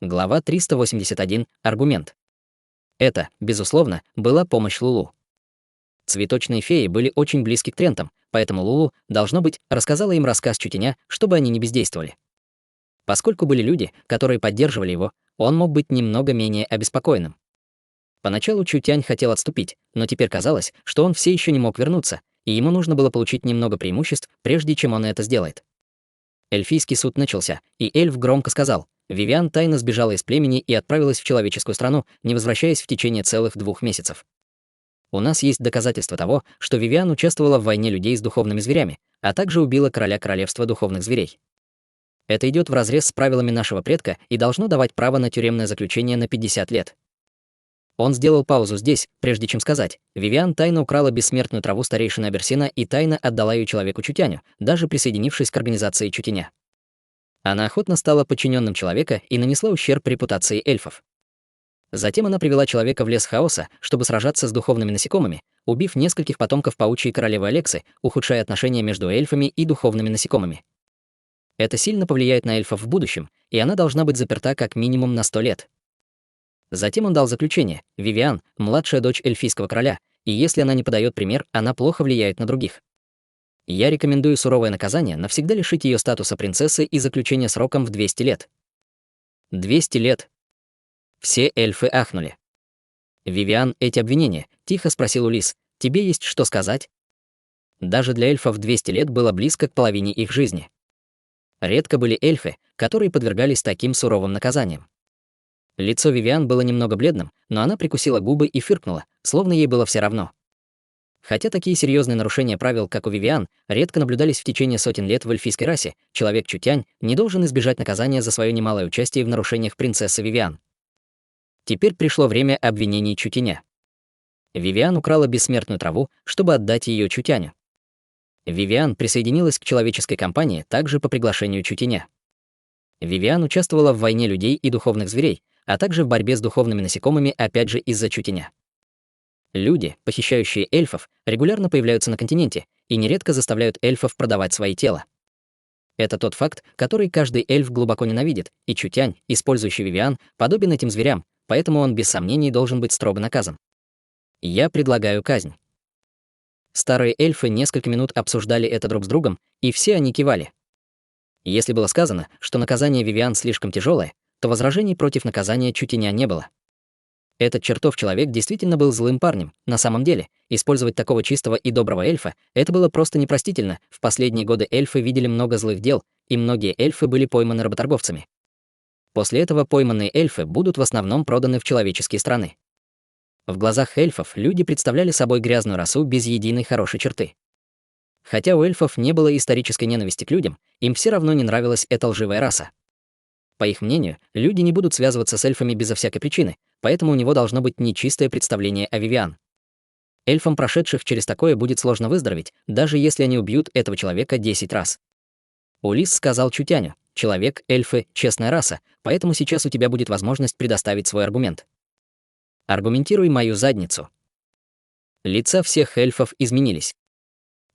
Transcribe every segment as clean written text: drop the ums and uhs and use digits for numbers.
Глава 381. Аргумент. Это, безусловно, была помощь Лулу. Цветочные феи были очень близки к Трентам, поэтому Лулу, должно быть, рассказала им рассказ Чутеня, чтобы они не бездействовали. Поскольку были люди, которые поддерживали его, он мог быть немного менее обеспокоенным. Поначалу Чутянь хотел отступить, но теперь казалось, что он все еще не мог вернуться, и ему нужно было получить немного преимуществ, прежде чем он это сделает. Эльфийский суд начался, и эльф громко сказал: Вивиан тайно сбежала из племени и отправилась в человеческую страну, не возвращаясь в течение целых 2 месяцев. У нас есть доказательства того, что Вивиан участвовала в войне людей с духовными зверями, а также убила короля королевства духовных зверей. Это идет вразрез с правилами нашего предка и должно давать право на тюремное заключение на 50 лет. Он сделал паузу здесь, прежде чем сказать: Вивиан тайно украла бессмертную траву старейшины Аберсина и тайно отдала ее человеку Чутяню, даже присоединившись к организации Чутеня. Она охотно стала подчиненным человека и нанесла ущерб репутации эльфов. Затем она привела человека в лес хаоса, чтобы сражаться с духовными насекомыми, убив нескольких потомков паучьей королевы Алексы, ухудшая отношения между эльфами и духовными насекомыми. Это сильно повлияет на эльфов в будущем, и она должна быть заперта как минимум на 100 лет. Затем он дал заключение: Вивиан — младшая дочь эльфийского короля, и если она не подает пример, она плохо влияет на других. Я рекомендую суровое наказание навсегда лишить ее статуса принцессы и заключение сроком в 200 лет. 200 лет. Все эльфы ахнули. «Вивиан, эти обвинения?» — тихо спросил Улисс. «Тебе есть что сказать?» Даже для эльфов 200 лет было близко к половине их жизни. Редко были эльфы, которые подвергались таким суровым наказаниям. Лицо Вивиан было немного бледным, но она прикусила губы и фыркнула, словно ей было все равно. Хотя такие серьезные нарушения правил, как у Вивиан, редко наблюдались в течение сотен лет в эльфийской расе, человек Чутянь не должен избежать наказания за свое немалое участие в нарушениях принцессы Вивиан. Теперь пришло время обвинений Чутеня. Вивиан украла бессмертную траву, чтобы отдать ее Чутяню. Вивиан присоединилась к человеческой компании также по приглашению Чутеня. Вивиан участвовала в войне людей и духовных зверей, а также в борьбе с духовными насекомыми, опять же из-за Чутеня. Люди, похищающие эльфов, регулярно появляются на континенте и нередко заставляют эльфов продавать свои тела. Это тот факт, который каждый эльф глубоко ненавидит, и Чутянь, использующий Вивиан, подобен этим зверям, поэтому он без сомнений должен быть строго наказан. Я предлагаю казнь. Старые эльфы несколько минут обсуждали это друг с другом, и все они кивали. Если было сказано, что наказание Вивиан слишком тяжелое, то возражений против наказания Чутеня не было. Этот чертов человек действительно был злым парнем. На самом деле, использовать такого чистого и доброго эльфа — это было просто непростительно. В последние годы эльфы видели много злых дел, и многие эльфы были пойманы работорговцами. После этого пойманные эльфы будут в основном проданы в человеческие страны. В глазах эльфов люди представляли собой грязную расу без единой хорошей черты. Хотя у эльфов не было исторической ненависти к людям, им все равно не нравилась эта лживая раса. По их мнению, люди не будут связываться с эльфами безо всякой причины, поэтому у него должно быть нечистое представление о Вивиан. Эльфам, прошедших через такое, будет сложно выздороветь, даже если они убьют этого человека 10 раз. Улисс сказал Чутяню: «Человек, эльфы, честная раса, поэтому сейчас у тебя будет возможность предоставить свой аргумент. Аргументируй мою задницу». Лица всех эльфов изменились.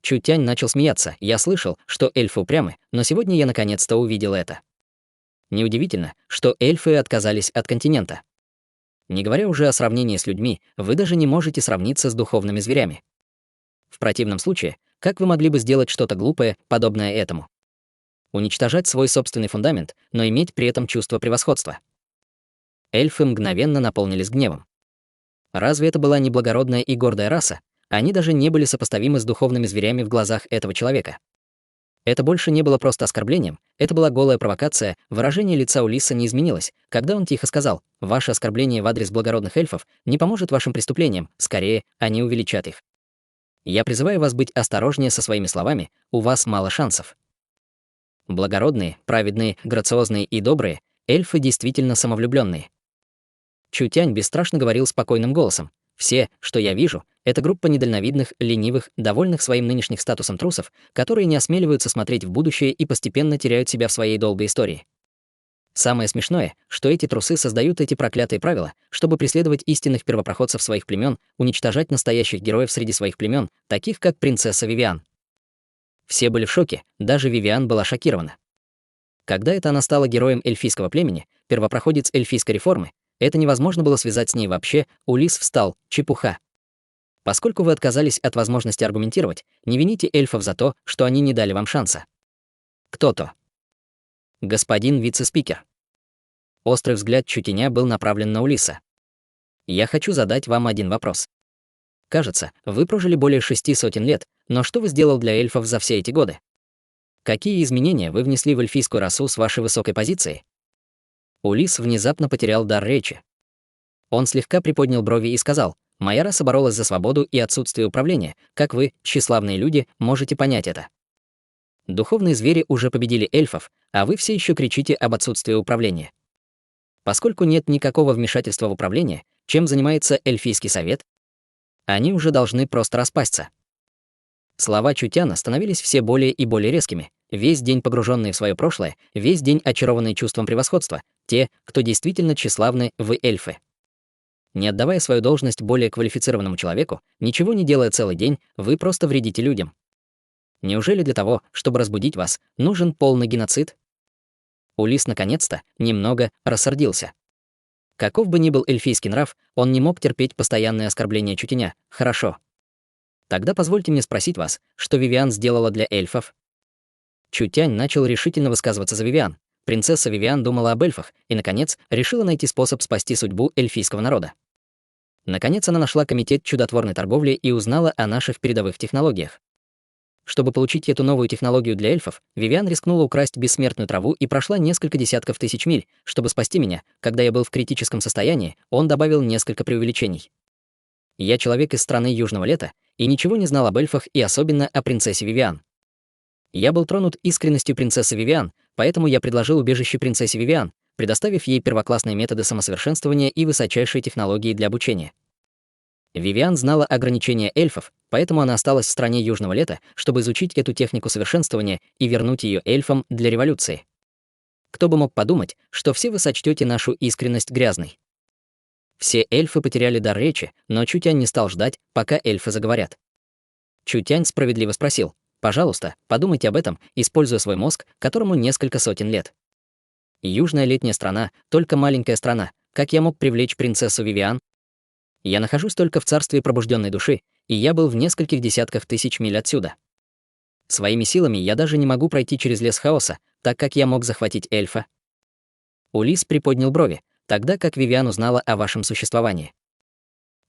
Чутянь начал смеяться. Я слышал, что эльфы упрямы, но сегодня я наконец-то увидел это. Неудивительно, что эльфы отказались от континента. Не говоря уже о сравнении с людьми, вы даже не можете сравниться с духовными зверями. В противном случае, как вы могли бы сделать что-то глупое, подобное этому? Уничтожать свой собственный фундамент, но иметь при этом чувство превосходства. Эльфы мгновенно наполнились гневом. Разве это была не благородная и гордая раса? Они даже не были сопоставимы с духовными зверями в глазах этого человека. Это больше не было просто оскорблением, это была голая провокация. Выражение лица Улисса не изменилось, когда он тихо сказал: «Ваше оскорбление в адрес благородных эльфов не поможет вашим преступлениям, скорее, они увеличат их. Я призываю вас быть осторожнее со своими словами, у вас мало шансов». Благородные, праведные, грациозные и добрые, эльфы действительно самовлюбленные. Чутянь бесстрашно говорил спокойным голосом: «Все, что я вижу, это группа недальновидных, ленивых, довольных своим нынешним статусом трусов, которые не осмеливаются смотреть в будущее и постепенно теряют себя в своей долгой истории. Самое смешное, что эти трусы создают эти проклятые правила, чтобы преследовать истинных первопроходцев своих племен, уничтожать настоящих героев среди своих племен, таких как принцесса Вивиан». Все были в шоке, даже Вивиан была шокирована. Когда это она стала героем эльфийского племени, первопроходец эльфийской реформы, это невозможно было связать с ней вообще, Улисс встал, чепуха. Поскольку вы отказались от возможности аргументировать, не вините эльфов за то, что они не дали вам шанса. Кто-то. Господин вице-спикер. Острый взгляд Чутеня был направлен на Улисса. Я хочу задать вам один вопрос. Кажется, вы прожили более 600 лет, но что вы сделал для эльфов за все эти годы? Какие изменения вы внесли в эльфийскую расу с вашей высокой позиции? Улисс внезапно потерял дар речи. Он слегка приподнял брови и сказал: «Моя раса боролась за свободу и отсутствие управления. Как вы, тщеславные люди, можете понять это? Духовные звери уже победили эльфов, а вы все еще кричите об отсутствии управления. Поскольку нет никакого вмешательства в управление, чем занимается эльфийский совет? Они уже должны просто распасться». Слова Чутяна становились все более и более резкими, весь день погруженные в свое прошлое, весь день очарованные чувством превосходства, те, кто действительно тщеславны, вы эльфы. Не отдавая свою должность более квалифицированному человеку, ничего не делая целый день, вы просто вредите людям. Неужели для того, чтобы разбудить вас, нужен полный геноцид? Улисс наконец-то немного рассердился. Каков бы ни был эльфийский нрав, он не мог терпеть постоянные оскорбления Чутеня. Хорошо. Тогда позвольте мне спросить вас, что Вивиан сделала для эльфов? Чутянь начал решительно высказываться за Вивиан. Принцесса Вивиан думала об эльфах и, наконец, решила найти способ спасти судьбу эльфийского народа. Наконец, она нашла комитет чудотворной торговли и узнала о наших передовых технологиях. Чтобы получить эту новую технологию для эльфов, Вивиан рискнула украсть бессмертную траву и прошла несколько десятков тысяч миль, чтобы спасти меня. Когда я был в критическом состоянии, он добавил несколько преувеличений. Я человек из страны Южного Лета и ничего не знал об эльфах и особенно о принцессе Вивиан. Я был тронут искренностью принцессы Вивиан, поэтому я предложил убежище принцессе Вивиан, предоставив ей первоклассные методы самосовершенствования и высочайшие технологии для обучения. Вивиан знала ограничения эльфов, поэтому она осталась в стране Южного Лета, чтобы изучить эту технику совершенствования и вернуть ее эльфам для революции. Кто бы мог подумать, что все вы сочтете нашу искренность грязной. Все эльфы потеряли дар речи, но Чутянь не стал ждать, пока эльфы заговорят. Чутянь справедливо спросил: «Пожалуйста, подумайте об этом, используя свой мозг, которому несколько сотен лет. Южная летняя страна, только маленькая страна. Как я мог привлечь принцессу Вивиан? Я нахожусь только в царстве пробужденной души, и я был в нескольких десятках тысяч миль отсюда. Своими силами я даже не могу пройти через лес хаоса, так как я мог захватить эльфа». Улисс приподнял брови, тогда как Вивиан узнала о вашем существовании.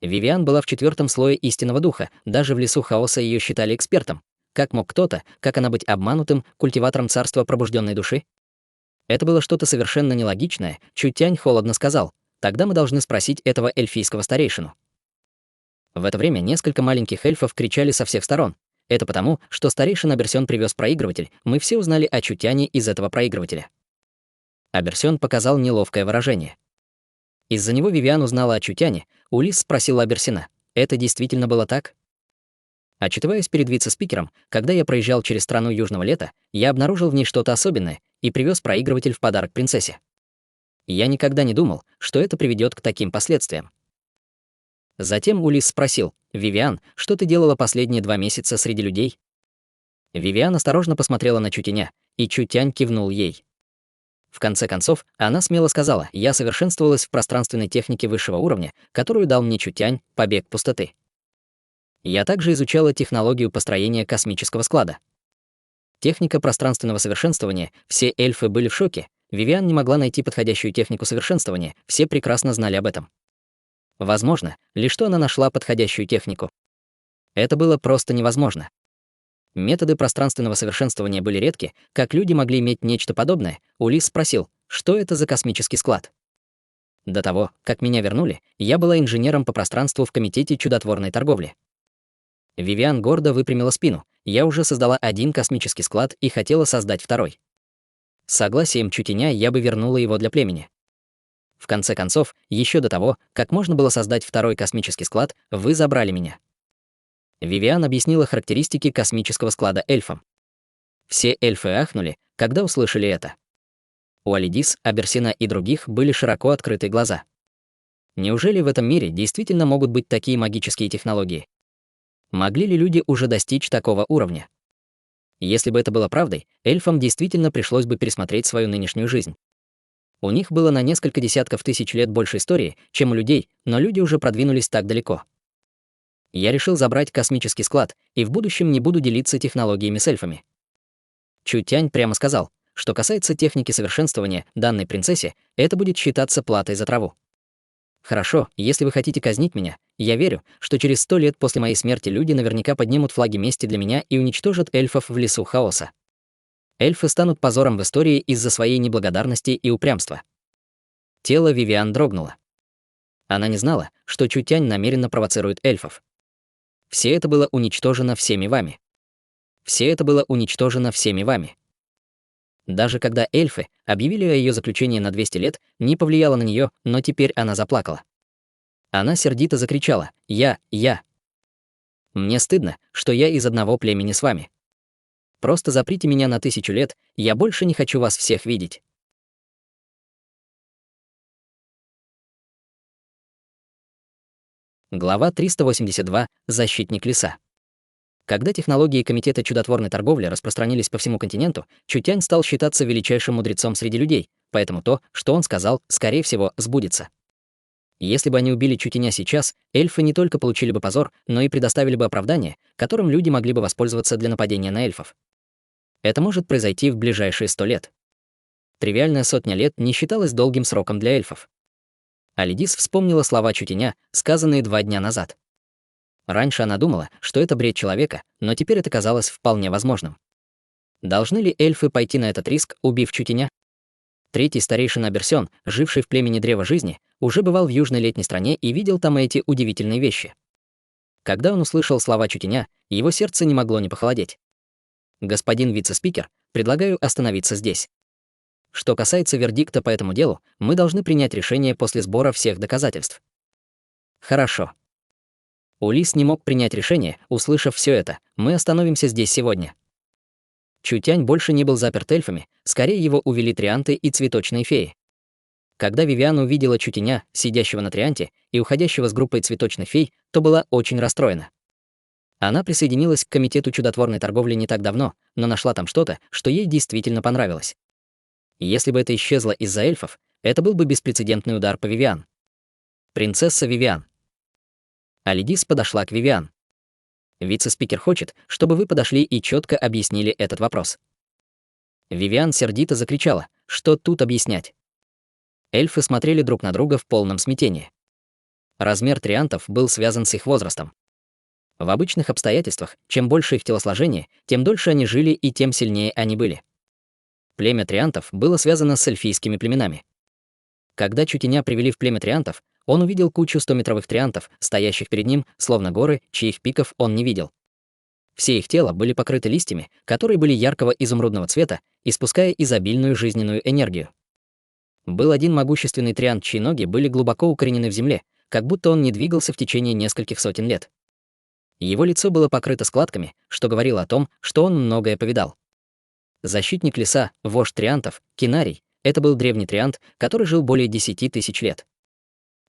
Вивиан была в 4-м слое истинного духа, даже в лесу хаоса ее считали экспертом. Как мог кто-то, как она быть обманутым, культиватором царства пробужденной души? Это было что-то совершенно нелогичное, Чутянь холодно сказал: «Тогда мы должны спросить этого эльфийского старейшину». В это время несколько маленьких эльфов кричали со всех сторон. Это потому, что старейшина Аберсён привез проигрыватель, мы все узнали о Чутяне из этого проигрывателя. Аберсён показал неловкое выражение. Из-за него Вивиан узнала о Чутяне. Улисс спросил Аберсина: «Это действительно было так?» Отчитываясь перед вице-спикером, когда я проезжал через страну Южного Лета, я обнаружил в ней что-то особенное и привез проигрыватель в подарок принцессе. Я никогда не думал, что это приведет к таким последствиям. Затем Улисс спросил: «Вивиан, что ты делала последние 2 месяца среди людей?» Вивиан осторожно посмотрела на Чутяня, и Чутянь кивнул ей. В конце концов, она смело сказала: «Я совершенствовалась в пространственной технике высшего уровня, которую дал мне Чутянь, побег пустоты. Я также изучала технологию построения космического склада». Техника пространственного совершенствования, все эльфы были в шоке. Вивиан не могла найти подходящую технику совершенствования, все прекрасно знали об этом. Возможно, лишь что она нашла подходящую технику. Это было просто невозможно. Методы пространственного совершенствования были редки, как люди могли иметь нечто подобное. Улисс спросил: «Что это за космический склад?» До того, как меня вернули, я была инженером по пространству в комитете чудотворной торговли. Вивиан гордо выпрямила спину. Я уже создала 1 космический склад и хотела создать 2-й. С согласием Чутеня я бы вернула его для племени. В конце концов, еще до того, как можно было создать 2-й космический склад, вы забрали меня. Вивиан объяснила характеристики космического склада эльфам. Все эльфы ахнули, когда услышали это. У Алидис, Аберсина и других были широко открытые глаза. Неужели в этом мире действительно могут быть такие магические технологии? Могли ли люди уже достичь такого уровня? Если бы это было правдой, эльфам действительно пришлось бы пересмотреть свою нынешнюю жизнь. У них было на несколько десятков тысяч лет больше истории, чем у людей, но люди уже продвинулись так далеко. Я решил забрать космический склад, и в будущем не буду делиться технологиями с эльфами. Чутянь прямо сказал, что касается техники совершенствования данной принцессе, это будет считаться платой за траву. Хорошо, если вы хотите казнить меня, я верю, что через 100 лет после моей смерти люди наверняка поднимут флаги мести для меня и уничтожат эльфов в лесу хаоса. Эльфы станут позором в истории из-за своей неблагодарности и упрямства. Тело Вивиан дрогнуло. Она не знала, что Чутянь намеренно провоцирует эльфов. Все это было уничтожено всеми вами. Все это было уничтожено всеми вами. Даже когда эльфы объявили о ее заключении на 200 лет, не повлияло на нее, но теперь она заплакала. Она сердито закричала: Я. Мне стыдно, что я из одного племени с вами. Просто заприте меня на 1000 лет, я больше не хочу вас всех видеть». Глава 382. Защитник леса. Когда технологии Комитета чудотворной торговли распространились по всему континенту, Чутянь стал считаться величайшим мудрецом среди людей, поэтому то, что он сказал, скорее всего, сбудется. Если бы они убили Чутяня сейчас, эльфы не только получили бы позор, но и предоставили бы оправдание, которым люди могли бы воспользоваться для нападения на эльфов. Это может произойти в ближайшие 100 лет. Тривиальная 100 лет не считалась долгим сроком для эльфов. Алидис вспомнила слова Чутяня, сказанные 2 дня назад. Раньше она думала, что это бред человека, но теперь это казалось вполне возможным. Должны ли эльфы пойти на этот риск, убив Чутяня? Третий старейшина Берсён, живший в племени Древа Жизни, уже бывал в южной летней стране и видел там эти удивительные вещи. Когда он услышал слова Чутяня, его сердце не могло не похолодеть. «Господин вице-спикер, предлагаю остановиться здесь. Что касается вердикта по этому делу, мы должны принять решение после сбора всех доказательств». «Хорошо». Улис не мог принять решение, услышав все это. «Мы остановимся здесь сегодня». Чутянь больше не был заперт эльфами, скорее его увели трианты и цветочные феи. Когда Вивиан увидела Чутяня, сидящего на трианте и уходящего с группой цветочных фей, то была очень расстроена. Она присоединилась к Комитету чудотворной торговли не так давно, но нашла там что-то, что ей действительно понравилось. Если бы это исчезло из-за эльфов, это был бы беспрецедентный удар по Вивиан. Принцесса Вивиан. Алидис подошла к Вивиан. «Вице-спикер хочет, чтобы вы подошли и четко объяснили этот вопрос». Вивиан сердито закричала: «Что тут объяснять?» Эльфы смотрели друг на друга в полном смятении. Размер триантов был связан с их возрастом. В обычных обстоятельствах, чем больше их телосложение, тем дольше они жили и тем сильнее они были. Племя триантов было связано с эльфийскими племенами. Когда Чутяня привели в племя триантов, он увидел кучу 100-метровых триантов, стоящих перед ним, словно горы, чьих пиков он не видел. Все их тела были покрыты листьями, которые были яркого изумрудного цвета, испуская изобильную жизненную энергию. Был один могущественный триант, чьи ноги были глубоко укоренены в земле, как будто он не двигался в течение нескольких сотен лет. Его лицо было покрыто складками, что говорило о том, что он многое повидал. Защитник леса, вождь триантов, Кинарий — это был древний триант, который жил более 10 тысяч лет.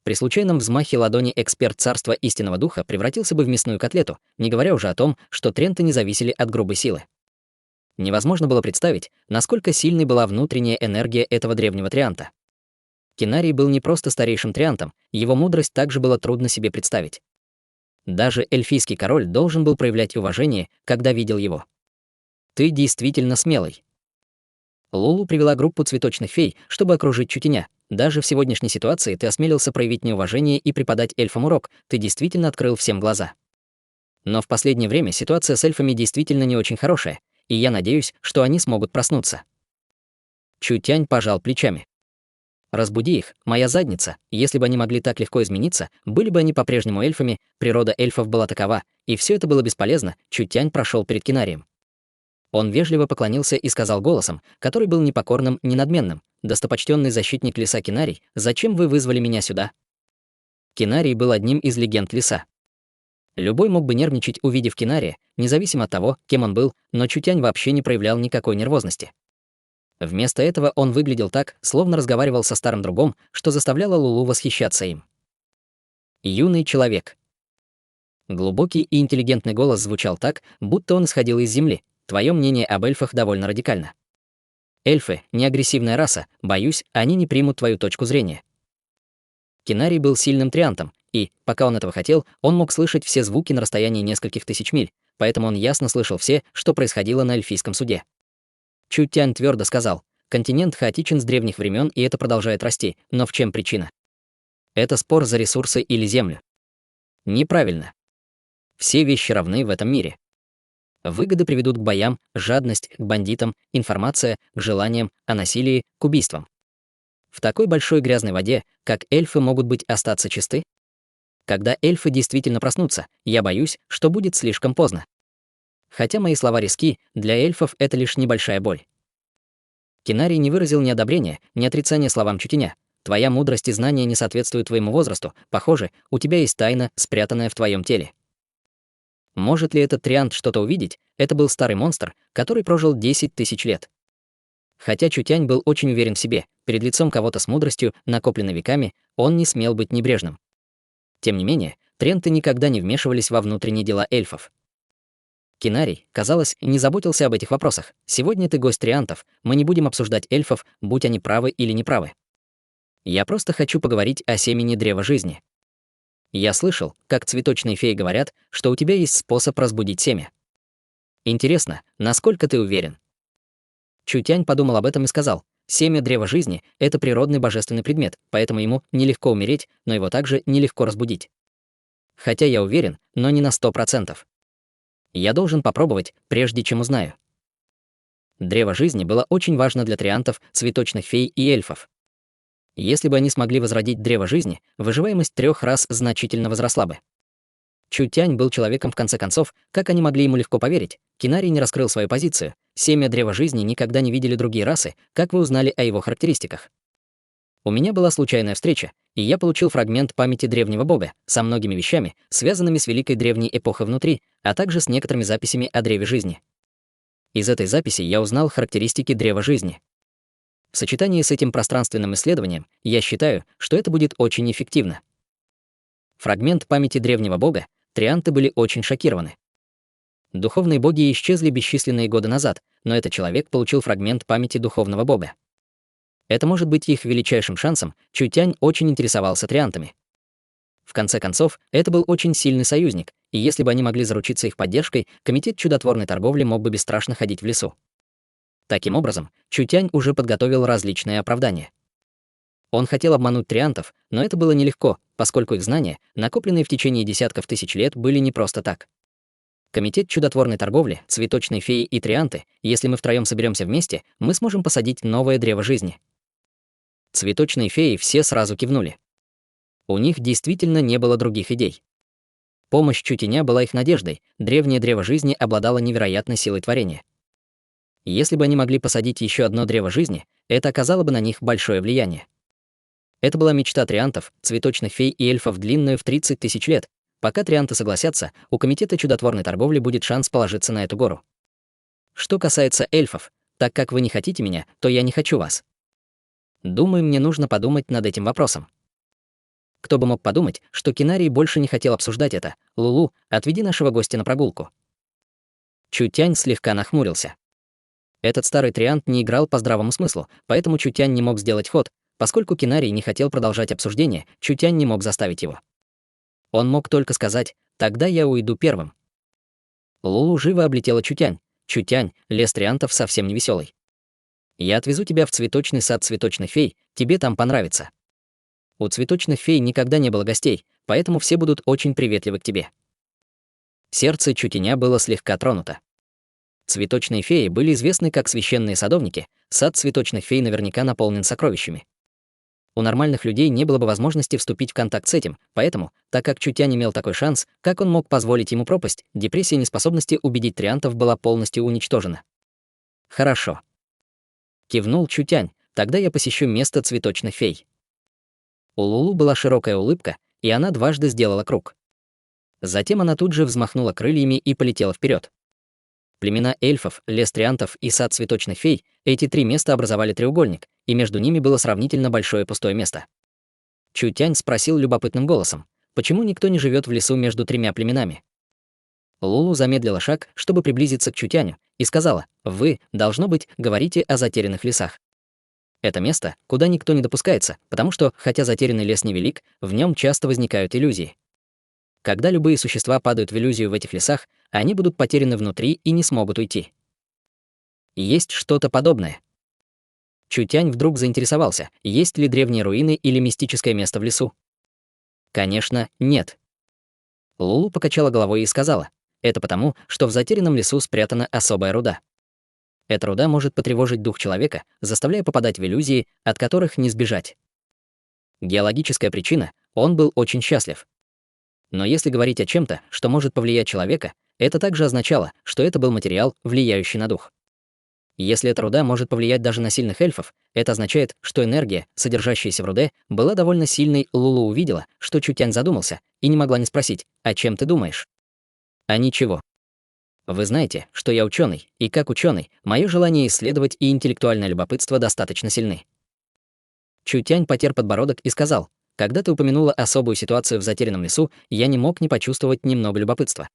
При случайном взмахе ладони эксперт царства истинного духа превратился бы в мясную котлету, не говоря уже о том, что тренты не зависели от грубой силы. Невозможно было представить, насколько сильной была внутренняя энергия этого древнего трианта. Кинарий был не просто старейшим триантом, его мудрость также было трудно себе представить. Даже эльфийский король должен был проявлять уважение, когда видел его. «Ты действительно смелый». Лулу привела группу цветочных фей, чтобы окружить Чутяня. «Даже в сегодняшней ситуации ты осмелился проявить неуважение и преподать эльфам урок, ты действительно открыл всем глаза». Но в последнее время ситуация с эльфами действительно не очень хорошая, и я надеюсь, что они смогут проснуться. Чутянь пожал плечами. «Разбуди их, моя задница. Если бы они могли так легко измениться, были бы они по-прежнему эльфами, природа эльфов была такова, и все это было бесполезно». Чутянь прошел перед Кинарием. Он вежливо поклонился и сказал голосом, который был ни покорным, ни надменным: «Достопочтенный защитник леса Кинарий, зачем вы вызвали меня сюда?» Кинарий был одним из легенд леса. Любой мог бы нервничать, увидев Кинария, независимо от того, кем он был, но Чутянь вообще не проявлял никакой нервозности. Вместо этого он выглядел так, словно разговаривал со старым другом, что заставляло Лулу восхищаться им. Юный человек. Глубокий и интеллигентный голос звучал так, будто он исходил из земли. твое мнение об эльфах довольно радикально. Эльфы — не агрессивная раса, боюсь, они не примут твою точку зрения. Кинарий был сильным триантом, и, пока он этого хотел, он мог слышать все звуки на расстоянии нескольких тысяч миль, поэтому он ясно слышал все, что происходило на эльфийском суде. Чутянь твердо сказал: континент хаотичен с древних времен, и это продолжает расти, но в чем причина? Это спор за ресурсы или землю. Неправильно. Все вещи равны в этом мире. Выгоды приведут к боям, жадность — к бандитам, информация — к желаниям, а насилие — к убийствам. В такой большой грязной воде, как эльфы, могут быть остаться чисты? Когда эльфы действительно проснутся, я боюсь, что будет слишком поздно. Хотя мои слова риски, для эльфов это лишь небольшая боль. Кинарий не выразил ни одобрения, ни отрицания словам Чутяня. Твоя мудрость и знания не соответствуют твоему возрасту. Похоже, у тебя есть тайна, спрятанная в твоем теле. Может ли этот триант что-то увидеть? Это был старый монстр, который прожил 10 тысяч лет. Хотя Чутянь был очень уверен в себе, перед лицом кого-то с мудростью, накопленной веками, он не смел быть небрежным. Тем не менее, тренты никогда не вмешивались во внутренние дела эльфов. Кинарий, казалось, не заботился об этих вопросах. Сегодня ты гость триантов, мы не будем обсуждать эльфов, будь они правы или неправы. Я просто хочу поговорить о семени древа жизни. Я слышал, как цветочные феи говорят, что у тебя есть способ разбудить семя. Интересно, насколько ты уверен? Чутянь подумал об этом и сказал: семя древа жизни — это природный божественный предмет, поэтому ему нелегко умереть, но его также нелегко разбудить. Хотя я уверен, но не на 100%. Я должен попробовать, прежде чем узнаю. Древо жизни было очень важно для триантов, цветочных фей и эльфов. Если бы они смогли возродить древо жизни, выживаемость 3 рас значительно возросла бы. Чутянь был человеком в конце концов, как они могли ему легко поверить? Кинарий не раскрыл свою позицию. Семя древа жизни никогда не видели другие расы, как вы узнали о его характеристиках. У меня была случайная встреча, и я получил фрагмент памяти древнего бога со многими вещами, связанными с великой древней эпохой внутри, а также с некоторыми записями о древе жизни. Из этой записи я узнал характеристики древа жизни. В сочетании с этим пространственным исследованием я считаю, что это будет очень эффективно. Фрагмент памяти древнего бога, трианты были очень шокированы. Духовные боги исчезли бесчисленные годы назад, но этот человек получил фрагмент памяти духовного бога. Это может быть их величайшим шансом. Чутянь очень интересовался триантами. В конце концов, это был очень сильный союзник, и если бы они могли заручиться их поддержкой, комитет чудотворной торговли мог бы бесстрашно ходить в лесу. Таким образом, Чутянь уже подготовил различные оправдания. Он хотел обмануть триантов, но это было нелегко, поскольку их знания, накопленные в течение десятков тысяч лет, были не просто так. Комитет чудотворной торговли, цветочные феи и трианты, если мы втроем соберемся вместе, мы сможем посадить новое древо жизни. Цветочные феи все сразу кивнули. У них действительно не было других идей. Помощь Чутяня была их надеждой, древнее древо жизни обладало невероятной силой творения. Если бы они могли посадить еще одно древо жизни, это оказало бы на них большое влияние. Это была мечта триантов, цветочных фей и эльфов длинную в 30 тысяч лет. Пока трианты согласятся, у комитета чудотворной торговли будет шанс положиться на эту гору. Что касается эльфов, так как вы не хотите меня, то я не хочу вас. Думаю, мне нужно подумать над этим вопросом. Кто бы мог подумать, что Кинарий больше не хотел обсуждать это. Лулу, отведи нашего гостя на прогулку. Чутянь слегка нахмурился. Этот старый триант не играл по здравому смыслу, поэтому Чутянь не мог сделать ход. Поскольку Кинарий не хотел продолжать обсуждение, Чутянь не мог заставить его. Он мог только сказать: «Тогда я уйду первым». Лулу живо облетела Чутянь. «Чутянь, лес триантов совсем не веселый. Я отвезу тебя в цветочный сад цветочных фей, тебе там понравится. У цветочных фей никогда не было гостей, поэтому все будут очень приветливы к тебе». Сердце Чутяня было слегка тронуто. Цветочные феи были известны как священные садовники, сад цветочных фей наверняка наполнен сокровищами. У нормальных людей не было бы возможности вступить в контакт с этим, поэтому, так как Чутянь имел такой шанс, как он мог позволить ему пропасть, депрессия неспособности убедить триантов была полностью уничтожена. «Хорошо», — кивнул Чутянь, «тогда я посещу место цветочных фей». У Лулу была широкая улыбка, и она дважды сделала круг. Затем она тут же взмахнула крыльями и полетела вперед. Племена эльфов, лес триантов и сад цветочных фей — эти 3 места образовали треугольник, и между ними было сравнительно большое пустое место. Чутянь спросил любопытным голосом: «Почему никто не живет в лесу между 3 племенами?» Лулу замедлила шаг, чтобы приблизиться к Чутяню, и сказала: «Вы, должно быть, говорите о затерянных лесах. Это место, куда никто не допускается, потому что, хотя затерянный лес невелик, в нем часто возникают иллюзии. Когда любые существа падают в иллюзию в этих лесах, они будут потеряны внутри и не смогут уйти. Есть что-то подобное». Чутянь вдруг заинтересовался, есть ли древние руины или мистическое место в лесу. Конечно, нет. Лулу покачала головой и сказала: «Это потому, что в затерянном лесу спрятана особая руда. Эта руда может потревожить дух человека, заставляя попадать в иллюзии, от которых не сбежать. Геологическая причина — он был очень счастлив. Но если говорить о чем-то, что может повлиять человека, это также означало, что это был материал, влияющий на дух. Если эта руда может повлиять даже на сильных эльфов, это означает, что энергия, содержащаяся в руде, была довольно сильной. Лулу увидела, что Чутянь задумался, и не могла не спросить: «А чем ты думаешь?» «А ничего. Вы знаете, что я ученый, и как ученый, мое желание исследовать и интеллектуальное любопытство достаточно сильны». Чутянь потер подбородок и сказал: «Когда ты упомянула особую ситуацию в затерянном лесу, я не мог не почувствовать немного любопытства.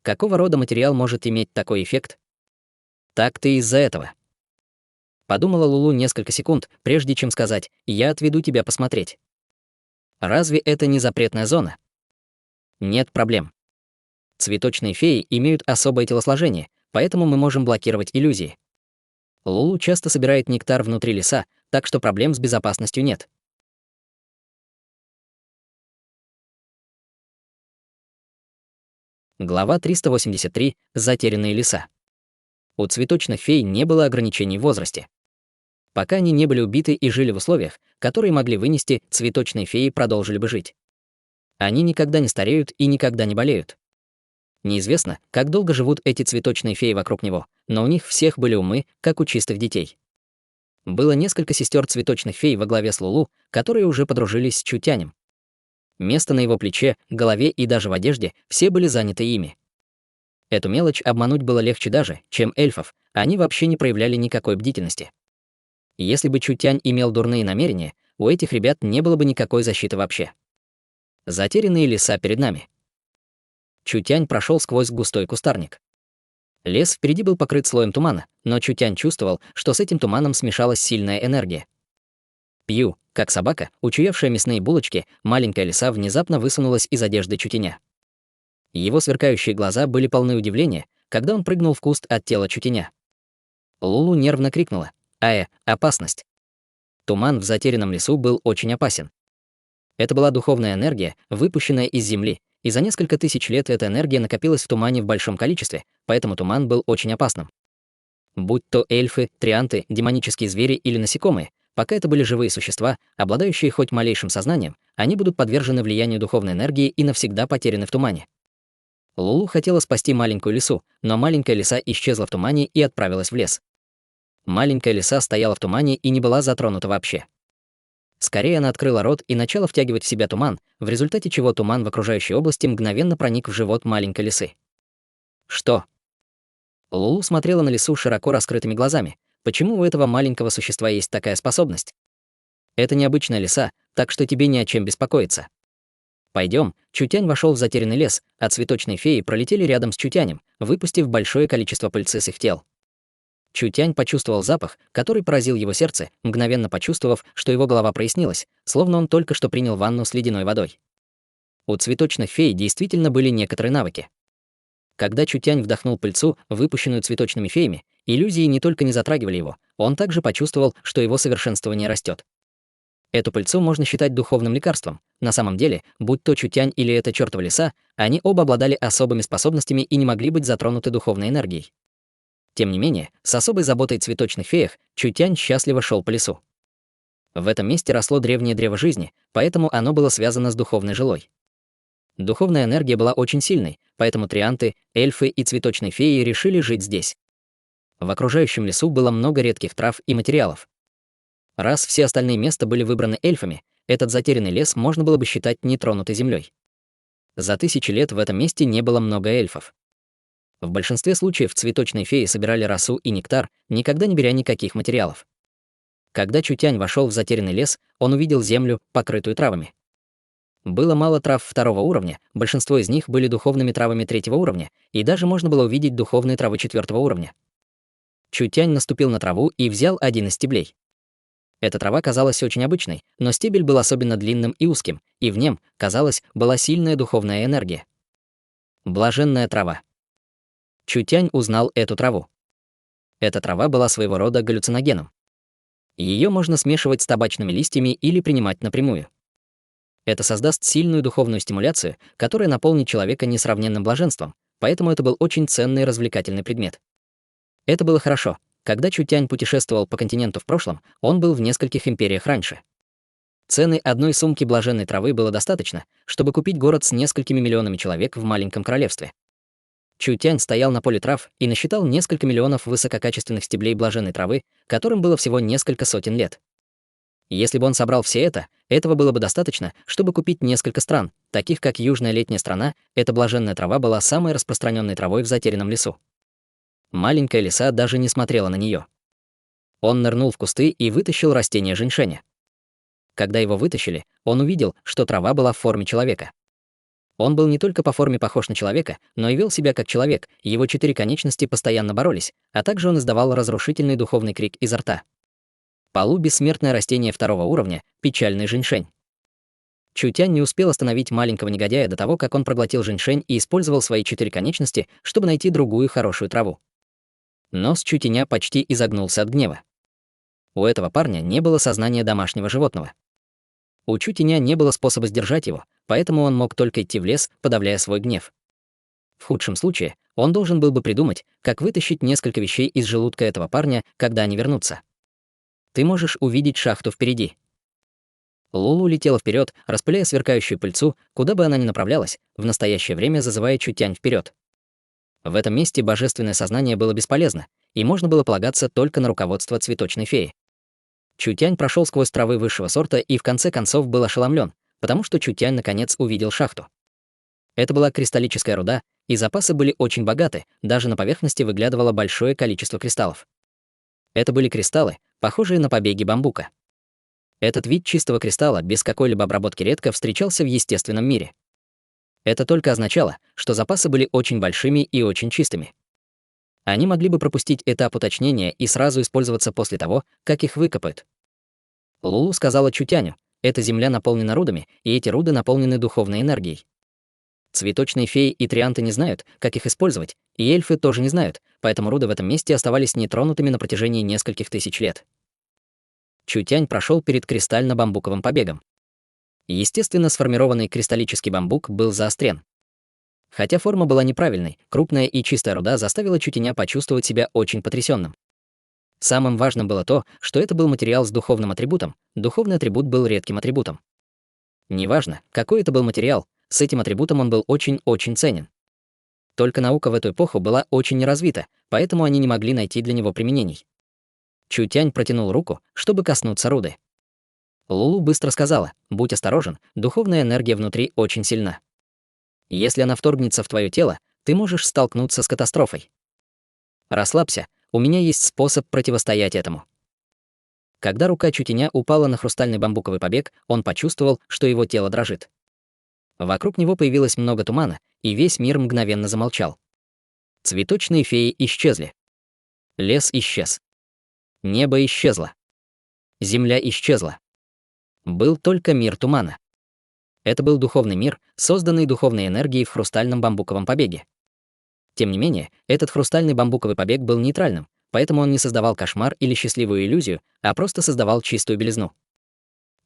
Какого рода материал может иметь такой эффект?» «Так ты из-за этого». Подумала Лулу несколько секунд, прежде чем сказать: «Я отведу тебя посмотреть». «Разве это не запретная зона?» «Нет проблем. Цветочные феи имеют особое телосложение, поэтому мы можем блокировать иллюзии. Лулу часто собирает нектар внутри леса, так что проблем с безопасностью нет». Глава 383. Затерянные леса. У цветочных фей не было ограничений в возрасте. Пока они не были убиты и жили в условиях, которые могли вынести, цветочные феи продолжили бы жить. Они никогда не стареют и никогда не болеют. Неизвестно, как долго живут эти цветочные феи вокруг него, но у них всех были умы, как у чистых детей. Было несколько сестер цветочных фей во главе с Лулу, которые уже подружились с Чутянем. Место на его плече, голове и даже в одежде все были заняты ими. Эту мелочь обмануть было легче даже, чем эльфов, они вообще не проявляли никакой бдительности. Если бы Чутянь имел дурные намерения, у этих ребят не было бы никакой защиты вообще. Затерянные леса перед нами. Чутянь прошел сквозь густой кустарник. Лес впереди был покрыт слоем тумана, но Чутянь чувствовал, что с этим туманом смешалась сильная энергия. Пью, как собака, учуявшая мясные булочки, маленькая лиса внезапно высунулась из одежды Чутяня. Его сверкающие глаза были полны удивления, когда он прыгнул в куст от тела Чутяня. Лулу нервно крикнула: опасность!» Туман в затерянном лесу был очень опасен. Это была духовная энергия, выпущенная из земли, и за несколько тысяч лет эта энергия накопилась в тумане в большом количестве, поэтому туман был очень опасным. Будь то эльфы, трианты, демонические звери или насекомые, пока это были живые существа, обладающие хоть малейшим сознанием, они будут подвержены влиянию духовной энергии и навсегда потеряны в тумане. Лулу хотела спасти маленькую лису, но маленькая лиса исчезла в тумане и отправилась в лес. Маленькая лиса стояла в тумане и не была затронута вообще. Скорее она открыла рот и начала втягивать в себя туман, в результате чего туман в окружающей области мгновенно проник в живот маленькой лисы. «Что?» Лулу смотрела на лису широко раскрытыми глазами. Почему у этого маленького существа есть такая способность? Это необычная лиса, так что тебе не о чем беспокоиться. Пойдем. Чутянь вошел в затерянный лес, а цветочные феи пролетели рядом с Чутянем, выпустив большое количество пыльцы с их тел. Чутянь почувствовал запах, который поразил его сердце, мгновенно почувствовав, что его голова прояснилась, словно он только что принял ванну с ледяной водой. У цветочных фей действительно были некоторые навыки. Когда Чутянь вдохнул пыльцу, выпущенную цветочными феями, иллюзии не только не затрагивали его, он также почувствовал, что его совершенствование растет. Эту пыльцу можно считать духовным лекарством. На самом деле, будь то Чутянь или эта чёртова лиса, они оба обладали особыми способностями и не могли быть затронуты духовной энергией. Тем не менее, с особой заботой цветочных феях Чутянь счастливо шел по лесу. В этом месте росло древнее древо жизни, поэтому оно было связано с духовной жилой. Духовная энергия была очень сильной, поэтому трианты, эльфы и цветочные феи решили жить здесь. В окружающем лесу было много редких трав и материалов. Раз все остальные места были выбраны эльфами, этот затерянный лес можно было бы считать нетронутой землей. За тысячи лет в этом месте не было много эльфов. В большинстве случаев цветочные феи собирали росу и нектар, никогда не беря никаких материалов. Когда Чутянь вошел в затерянный лес, он увидел землю, покрытую травами. Было мало трав второго уровня, большинство из них были духовными травами третьего уровня, и даже можно было увидеть духовные травы четвертого уровня. Чутянь наступил на траву и взял один из стеблей. Эта трава казалась очень обычной, но стебель был особенно длинным и узким, и в нем, казалось, была сильная духовная энергия. Блаженная трава. Чутянь узнал эту траву. Эта трава была своего рода галлюциногеном. Ее можно смешивать с табачными листьями или принимать напрямую. Это создаст сильную духовную стимуляцию, которая наполнит человека несравненным блаженством, поэтому это был очень ценный развлекательный предмет. Это было хорошо. Когда Чутянь путешествовал по континенту в прошлом, он был в нескольких империях раньше. Цены одной сумки блаженной травы было достаточно, чтобы купить город с несколькими миллионами человек в маленьком королевстве. Чутянь стоял на поле трав и насчитал несколько миллионов высококачественных стеблей блаженной травы, которым было всего несколько сотен лет. Если бы он собрал все это, этого было бы достаточно, чтобы купить несколько стран, таких как Южная летняя страна. Эта блаженная трава была самой распространенной травой в затерянном лесу. Маленькая лиса даже не смотрела на нее. Он нырнул в кусты и вытащил растение женьшеня. Когда его вытащили, он увидел, что трава была в форме человека. Он был не только по форме похож на человека, но и вел себя как человек, его 4 конечности постоянно боролись, а также он издавал разрушительный духовный крик изо рта. Полу бессмертное растение второго уровня, печальный женьшень. Чутянь не успел остановить маленького негодяя до того, как он проглотил женьшень и использовал свои 4 конечности, чтобы найти другую хорошую траву. Нос Чутяня почти изогнулся от гнева. У этого парня не было сознания домашнего животного. У Чутяня не было способа сдержать его, поэтому он мог только идти в лес, подавляя свой гнев. В худшем случае, он должен был бы придумать, как вытащить несколько вещей из желудка этого парня, когда они вернутся. Ты можешь увидеть шахту впереди. Лулу летела вперед, распыляя сверкающую пыльцу, куда бы она ни направлялась, в настоящее время зазывая Чутянь вперед. В этом месте божественное сознание было бесполезно, и можно было полагаться только на руководство цветочной феи. Чутянь прошел сквозь травы высшего сорта и в конце концов был ошеломлен, потому что Чутянь наконец увидел шахту. Это была кристаллическая руда, и запасы были очень богаты, даже на поверхности выглядывало большое количество кристаллов. Это были кристаллы, похожие на побеги бамбука. Этот вид чистого кристалла без какой-либо обработки редко встречался в естественном мире. Это только означало, что запасы были очень большими и очень чистыми. Они могли бы пропустить этап уточнения и сразу использоваться после того, как их выкопают. Лулу сказала Чутяню, эта земля наполнена рудами, и эти руды наполнены духовной энергией. Цветочные феи и трианты не знают, как их использовать, и эльфы тоже не знают, поэтому руды в этом месте оставались нетронутыми на протяжении нескольких тысяч лет. Чутянь прошел перед кристально-бамбуковым побегом. Естественно, сформированный кристаллический бамбук был заострен. Хотя форма была неправильной, крупная и чистая руда заставила Чутяня почувствовать себя очень потрясенным. Самым важным было то, что это был материал с духовным атрибутом, духовный атрибут был редким атрибутом. Неважно, какой это был материал, с этим атрибутом он был очень-очень ценен. Только наука в эту эпоху была очень неразвита, поэтому они не могли найти для него применений. Чутянь протянул руку, чтобы коснуться руды. Лулу быстро сказала, будь осторожен, духовная энергия внутри очень сильна. Если она вторгнется в твое тело, ты можешь столкнуться с катастрофой. Расслабься, у меня есть способ противостоять этому. Когда рука Чутяня упала на хрустальный бамбуковый побег, он почувствовал, что его тело дрожит. Вокруг него появилось много тумана, и весь мир мгновенно замолчал. Цветочные феи исчезли. Лес исчез. Небо исчезло. Земля исчезла. Был только мир тумана. Это был духовный мир, созданный духовной энергией в хрустальном бамбуковом побеге. Тем не менее, этот хрустальный бамбуковый побег был нейтральным, поэтому он не создавал кошмар или счастливую иллюзию, а просто создавал чистую белизну.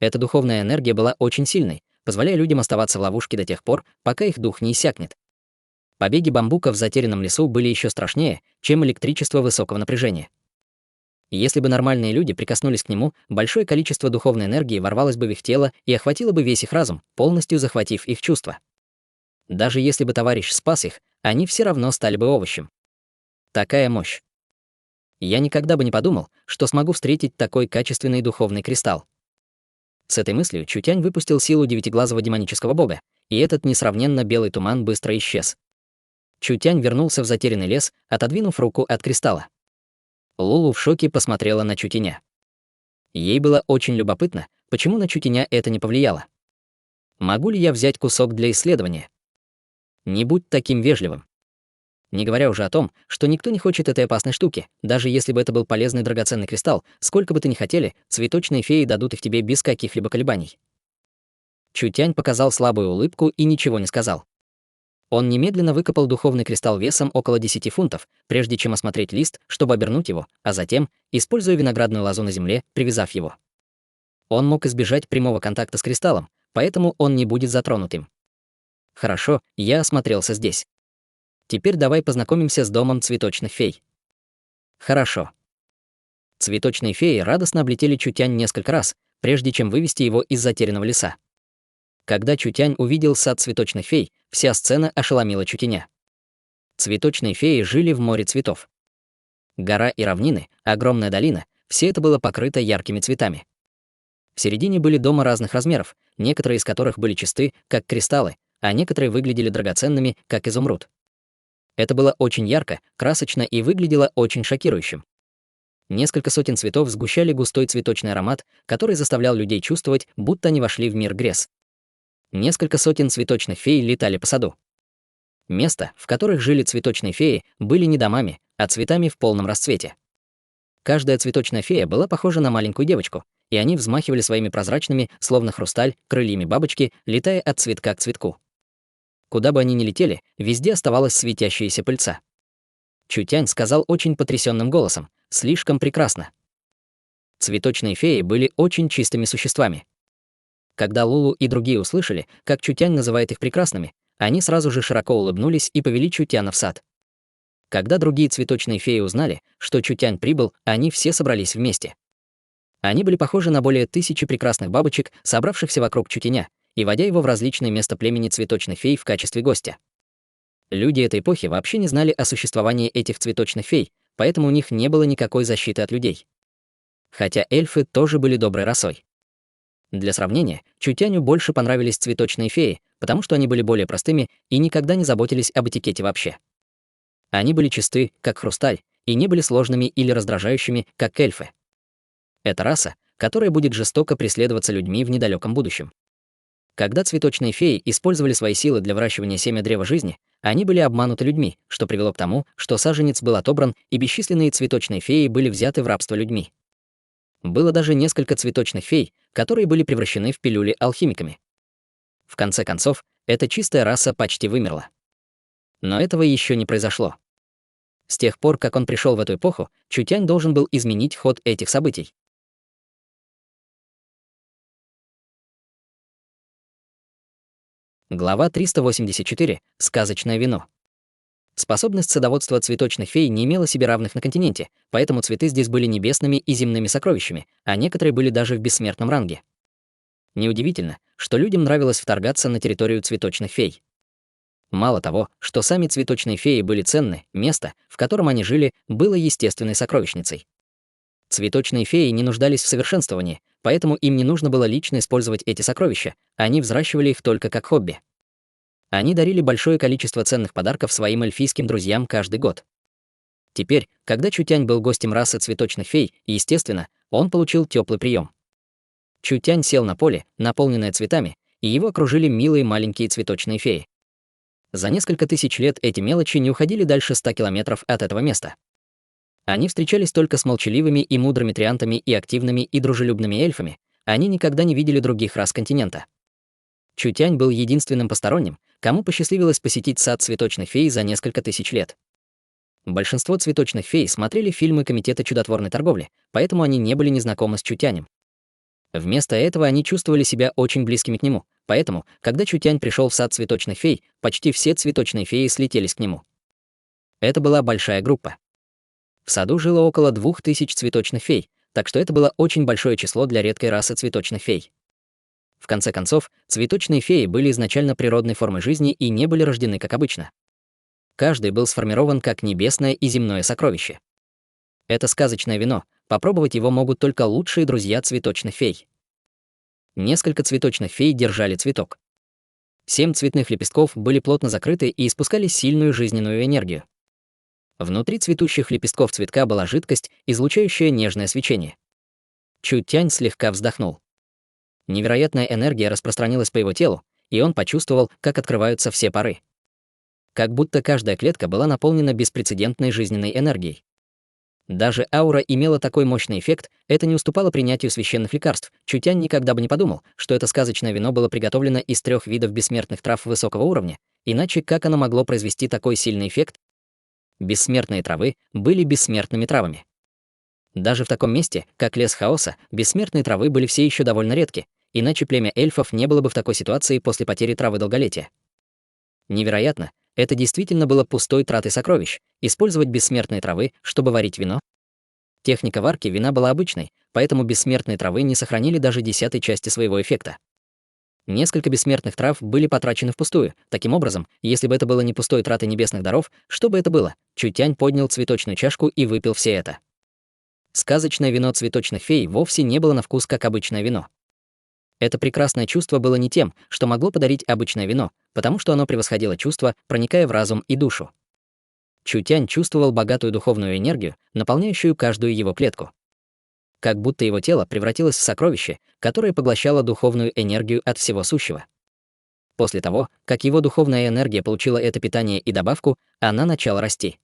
Эта духовная энергия была очень сильной, позволяя людям оставаться в ловушке до тех пор, пока их дух не иссякнет. Побеги бамбука в затерянном лесу были еще страшнее, чем электричество высокого напряжения. Если бы нормальные люди прикоснулись к нему, большое количество духовной энергии ворвалось бы в их тело и охватило бы весь их разум, полностью захватив их чувства. Даже если бы товарищ спас их, они все равно стали бы овощем. Такая мощь. Я никогда бы не подумал, что смогу встретить такой качественный духовный кристалл. С этой мыслью Чутянь выпустил силу девятиглазого демонического бога, и этот несравненно белый туман быстро исчез. Чутянь вернулся в затерянный лес, отодвинув руку от кристалла. Лулу в шоке посмотрела на Чутяня. Ей было очень любопытно, почему на Чутяня это не повлияло. Могу ли я взять кусок для исследования? Не будь таким вежливым. Не говоря уже о том, что никто не хочет этой опасной штуки. Даже если бы это был полезный драгоценный кристалл, сколько бы ты ни хотели, цветочные феи дадут их тебе без каких-либо колебаний. Чутянь показал слабую улыбку и ничего не сказал. Он немедленно выкопал духовный кристалл весом около 10 фунтов, прежде чем осмотреть лист, чтобы обернуть его, а затем, используя виноградную лозу на земле, привязав его. Он мог избежать прямого контакта с кристаллом, поэтому он не будет затронут им. Хорошо, я осмотрелся здесь. Теперь давай познакомимся с домом цветочных фей. Хорошо. Цветочные феи радостно облетели Чутянь несколько раз, прежде чем вывести его из затерянного леса. Когда Чутянь увидел сад цветочных фей, вся сцена ошеломила Чутяня. Цветочные феи жили в море цветов. Гора и равнины, огромная долина — все это было покрыто яркими цветами. В середине были дома разных размеров, некоторые из которых были чисты, как кристаллы, а некоторые выглядели драгоценными, как изумруд. Это было очень ярко, красочно и выглядело очень шокирующим. Несколько сотен цветов сгущали густой цветочный аромат, который заставлял людей чувствовать, будто они вошли в мир грез. Несколько сотен цветочных фей летали по саду. Места, в которых жили цветочные феи, были не домами, а цветами в полном расцвете. Каждая цветочная фея была похожа на маленькую девочку, и они взмахивали своими прозрачными, словно хрусталь, крыльями бабочки, летая от цветка к цветку. Куда бы они ни летели, везде оставалась светящаяся пыльца. Чутянь сказал очень потрясенным голосом: «Слишком прекрасно». Цветочные феи были очень чистыми существами. Когда Лулу и другие услышали, как Чутянь называет их прекрасными, они сразу же широко улыбнулись и повели Чутяна в сад. Когда другие цветочные феи узнали, что Чутянь прибыл, они все собрались вместе. Они были похожи на более 1000 прекрасных бабочек, собравшихся вокруг Чутяня, и водя его в различные места племени цветочных фей в качестве гостя. Люди этой эпохи вообще не знали о существовании этих цветочных фей, поэтому у них не было никакой защиты от людей. Хотя эльфы тоже были доброй расой. Для сравнения, Чутяню больше понравились цветочные феи, потому что они были более простыми и никогда не заботились об этикете вообще. Они были чисты, как хрусталь, и не были сложными или раздражающими, как эльфы. Это раса, которая будет жестоко преследоваться людьми в недалеком будущем. Когда цветочные феи использовали свои силы для выращивания семя древа жизни, они были обмануты людьми, что привело к тому, что саженец был отобран, и бесчисленные цветочные феи были взяты в рабство людьми. Было даже несколько цветочных фей, которые были превращены в пилюли алхимиками. В конце концов, эта чистая раса почти вымерла. Но этого еще не произошло. С тех пор, как он пришел в эту эпоху, Чутянь должен был изменить ход этих событий. Глава 384. Сказочное вино. Способность садоводства цветочных фей не имела себе равных на континенте, поэтому цветы здесь были небесными и земными сокровищами, а некоторые были даже в бессмертном ранге. Неудивительно, что людям нравилось вторгаться на территорию цветочных фей. Мало того, что сами цветочные феи были ценны, место, в котором они жили, было естественной сокровищницей. Цветочные феи не нуждались в совершенствовании, поэтому им не нужно было лично использовать эти сокровища, они взращивали их только как хобби. Они дарили большое количество ценных подарков своим эльфийским друзьям каждый год. Теперь, когда Чутянь был гостем расы цветочных фей, естественно, он получил теплый прием. Чутянь сел на поле, наполненное цветами, и его окружили милые маленькие цветочные феи. За несколько тысяч лет эти мелочи не уходили дальше 100 километров от этого места. Они встречались только с молчаливыми и мудрыми триантами и активными и дружелюбными эльфами, они никогда не видели других рас континента. Чутянь был единственным посторонним, кому посчастливилось посетить сад цветочных фей за несколько тысяч лет. Большинство цветочных фей смотрели фильмы Комитета чудотворной торговли, поэтому они не были незнакомы с Чутянем. Вместо этого они чувствовали себя очень близкими к нему, поэтому, когда Чутянь пришел в сад цветочных фей, почти все цветочные феи слетелись к нему. Это была большая группа. В саду жило около 2000 цветочных фей, так что это было очень большое число для редкой расы цветочных фей. В конце концов, цветочные феи были изначально природной формой жизни и не были рождены как обычно. Каждый был сформирован как небесное и земное сокровище. Это сказочное вино, попробовать его могут только лучшие друзья цветочных фей. Несколько цветочных фей держали цветок. 7 цветных лепестков были плотно закрыты и испускали сильную жизненную энергию. Внутри цветущих лепестков цветка была жидкость, излучающая нежное свечение. Чутянь слегка вздохнул. Невероятная энергия распространилась по его телу, и он почувствовал, как открываются все поры. Как будто каждая клетка была наполнена беспрецедентной жизненной энергией. Даже аура имела такой мощный эффект, это не уступало принятию священных лекарств. Чутянь никогда бы не подумал, что это сказочное вино было приготовлено из 3 видов бессмертных трав высокого уровня, иначе как оно могло произвести такой сильный эффект? Бессмертные травы были бессмертными травами. Даже в таком месте, как лес хаоса, бессмертные травы были все еще довольно редки, иначе племя эльфов не было бы в такой ситуации после потери травы долголетия. Невероятно, это действительно было пустой тратой сокровищ, использовать бессмертные травы, чтобы варить вино. Техника варки вина была обычной, поэтому бессмертные травы не сохранили даже 10-й части своего эффекта. Несколько бессмертных трав были потрачены впустую. Таким образом, если бы это было не пустой тратой небесных даров, что бы это было? Чутянь поднял цветочную чашку и выпил все это. Сказочное вино цветочных фей вовсе не было на вкус как обычное вино. Это прекрасное чувство было не тем, что могло подарить обычное вино, потому что оно превосходило чувство, проникая в разум и душу. Чутянь чувствовал богатую духовную энергию, наполняющую каждую его клетку. Как будто его тело превратилось в сокровище, которое поглощало духовную энергию от всего сущего. После того, как его духовная энергия получила это питание и добавку, она начала расти.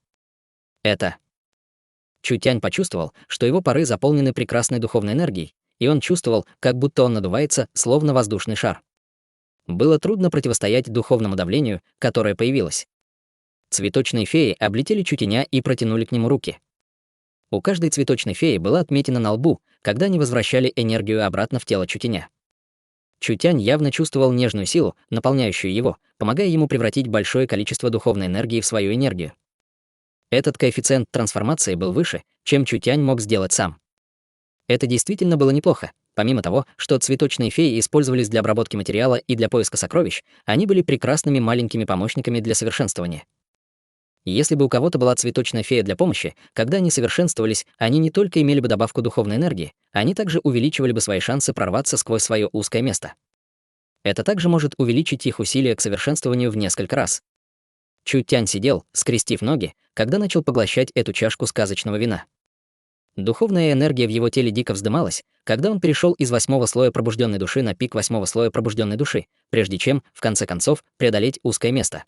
Чутянь почувствовал, что его поры заполнены прекрасной духовной энергией, и он чувствовал, как будто он надувается, словно воздушный шар. Было трудно противостоять духовному давлению, которое появилось. Цветочные феи облетели Чутяня и протянули к нему руки. У каждой цветочной феи была отметина на лбу, когда они возвращали энергию обратно в тело Чутяня. Чутянь явно чувствовал нежную силу, наполняющую его, помогая ему превратить большое количество духовной энергии в свою энергию. Этот коэффициент трансформации был выше, чем Чутянь мог сделать сам. Это действительно было неплохо. Помимо того, что цветочные феи использовались для обработки материала и для поиска сокровищ, они были прекрасными маленькими помощниками для совершенствования. Если бы у кого-то была цветочная фея для помощи, когда они совершенствовались, они не только имели бы добавку духовной энергии, они также увеличивали бы свои шансы прорваться сквозь свое узкое место. Это также может увеличить их усилия к совершенствованию в несколько раз. Чутянь сидел, скрестив ноги, когда начал поглощать эту чашку сказочного вина. Духовная энергия в его теле дико вздымалась, когда он перешел из 8-го слоя пробужденной души на пик 8-го слоя пробужденной души, прежде чем, в конце концов, преодолеть узкое место.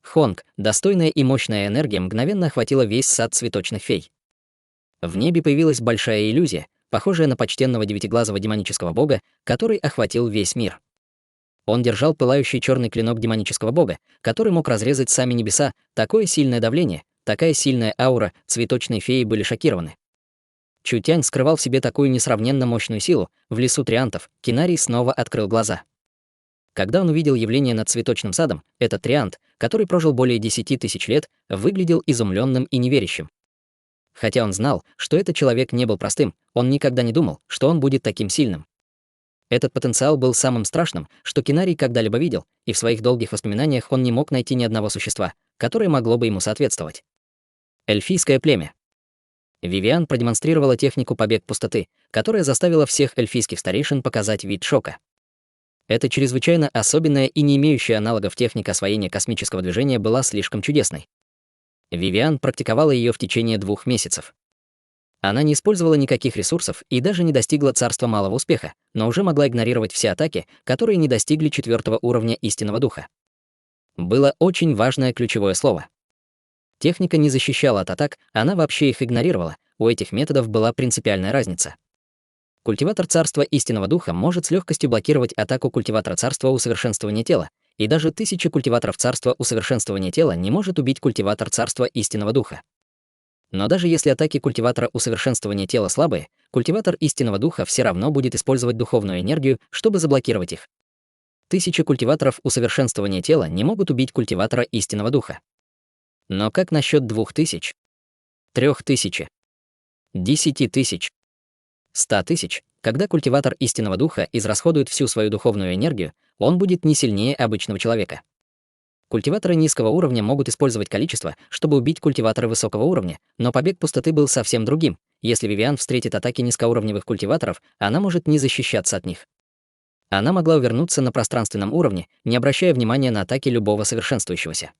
Хонг, достойная и мощная энергия, мгновенно охватила весь сад цветочных фей. В небе появилась большая иллюзия, похожая на почтенного девятиглазого демонического бога, который охватил весь мир. Он держал пылающий черный клинок демонического бога, который мог разрезать сами небеса. Такое сильное давление, такая сильная аура, цветочные феи были шокированы. Чутянь скрывал в себе такую несравненно мощную силу. В лесу триантов Кинарий снова открыл глаза. Когда он увидел явление над цветочным садом, этот триант, который прожил более 10 тысяч лет, выглядел изумленным и неверящим. Хотя он знал, что этот человек не был простым, он никогда не думал, что он будет таким сильным. Этот потенциал был самым страшным, что Кинарий когда-либо видел, и в своих долгих воспоминаниях он не мог найти ни одного существа, которое могло бы ему соответствовать. Эльфийское племя. Вивиан продемонстрировала технику побег пустоты, которая заставила всех эльфийских старейшин показать вид шока. Эта чрезвычайно особенная и не имеющая аналогов техника освоения космического движения была слишком чудесной. Вивиан практиковала ее в течение 2 месяцев. Она не использовала никаких ресурсов и даже не достигла царства малого успеха, но уже могла игнорировать все атаки, которые не достигли 4-го уровня истинного духа. Было очень важное ключевое слово. Техника не защищала от атак, она вообще их игнорировала, у этих методов была принципиальная разница. Культиватор царства истинного духа может с легкостью блокировать атаку культиватора царства усовершенствования тела, и даже 1000 культиваторов царства усовершенствования тела не может убить культиватор царства истинного духа. Но даже если атаки культиватора усовершенствования тела слабые, культиватор истинного духа все равно будет использовать духовную энергию, чтобы заблокировать их. 1000 культиваторов усовершенствования тела не могут убить культиватора истинного духа. Но как насчет 2000, 3000, 10 тысяч, 100 тысяч? Когда культиватор истинного духа израсходует всю свою духовную энергию, он будет не сильнее обычного человека. Культиваторы низкого уровня могут использовать количество, чтобы убить культиваторы высокого уровня, но побег пустоты был совсем другим. Если Вивиан встретит атаки низкоуровневых культиваторов, она может не защищаться от них. Она могла увернуться на пространственном уровне, не обращая внимания на атаки любого совершенствующегося.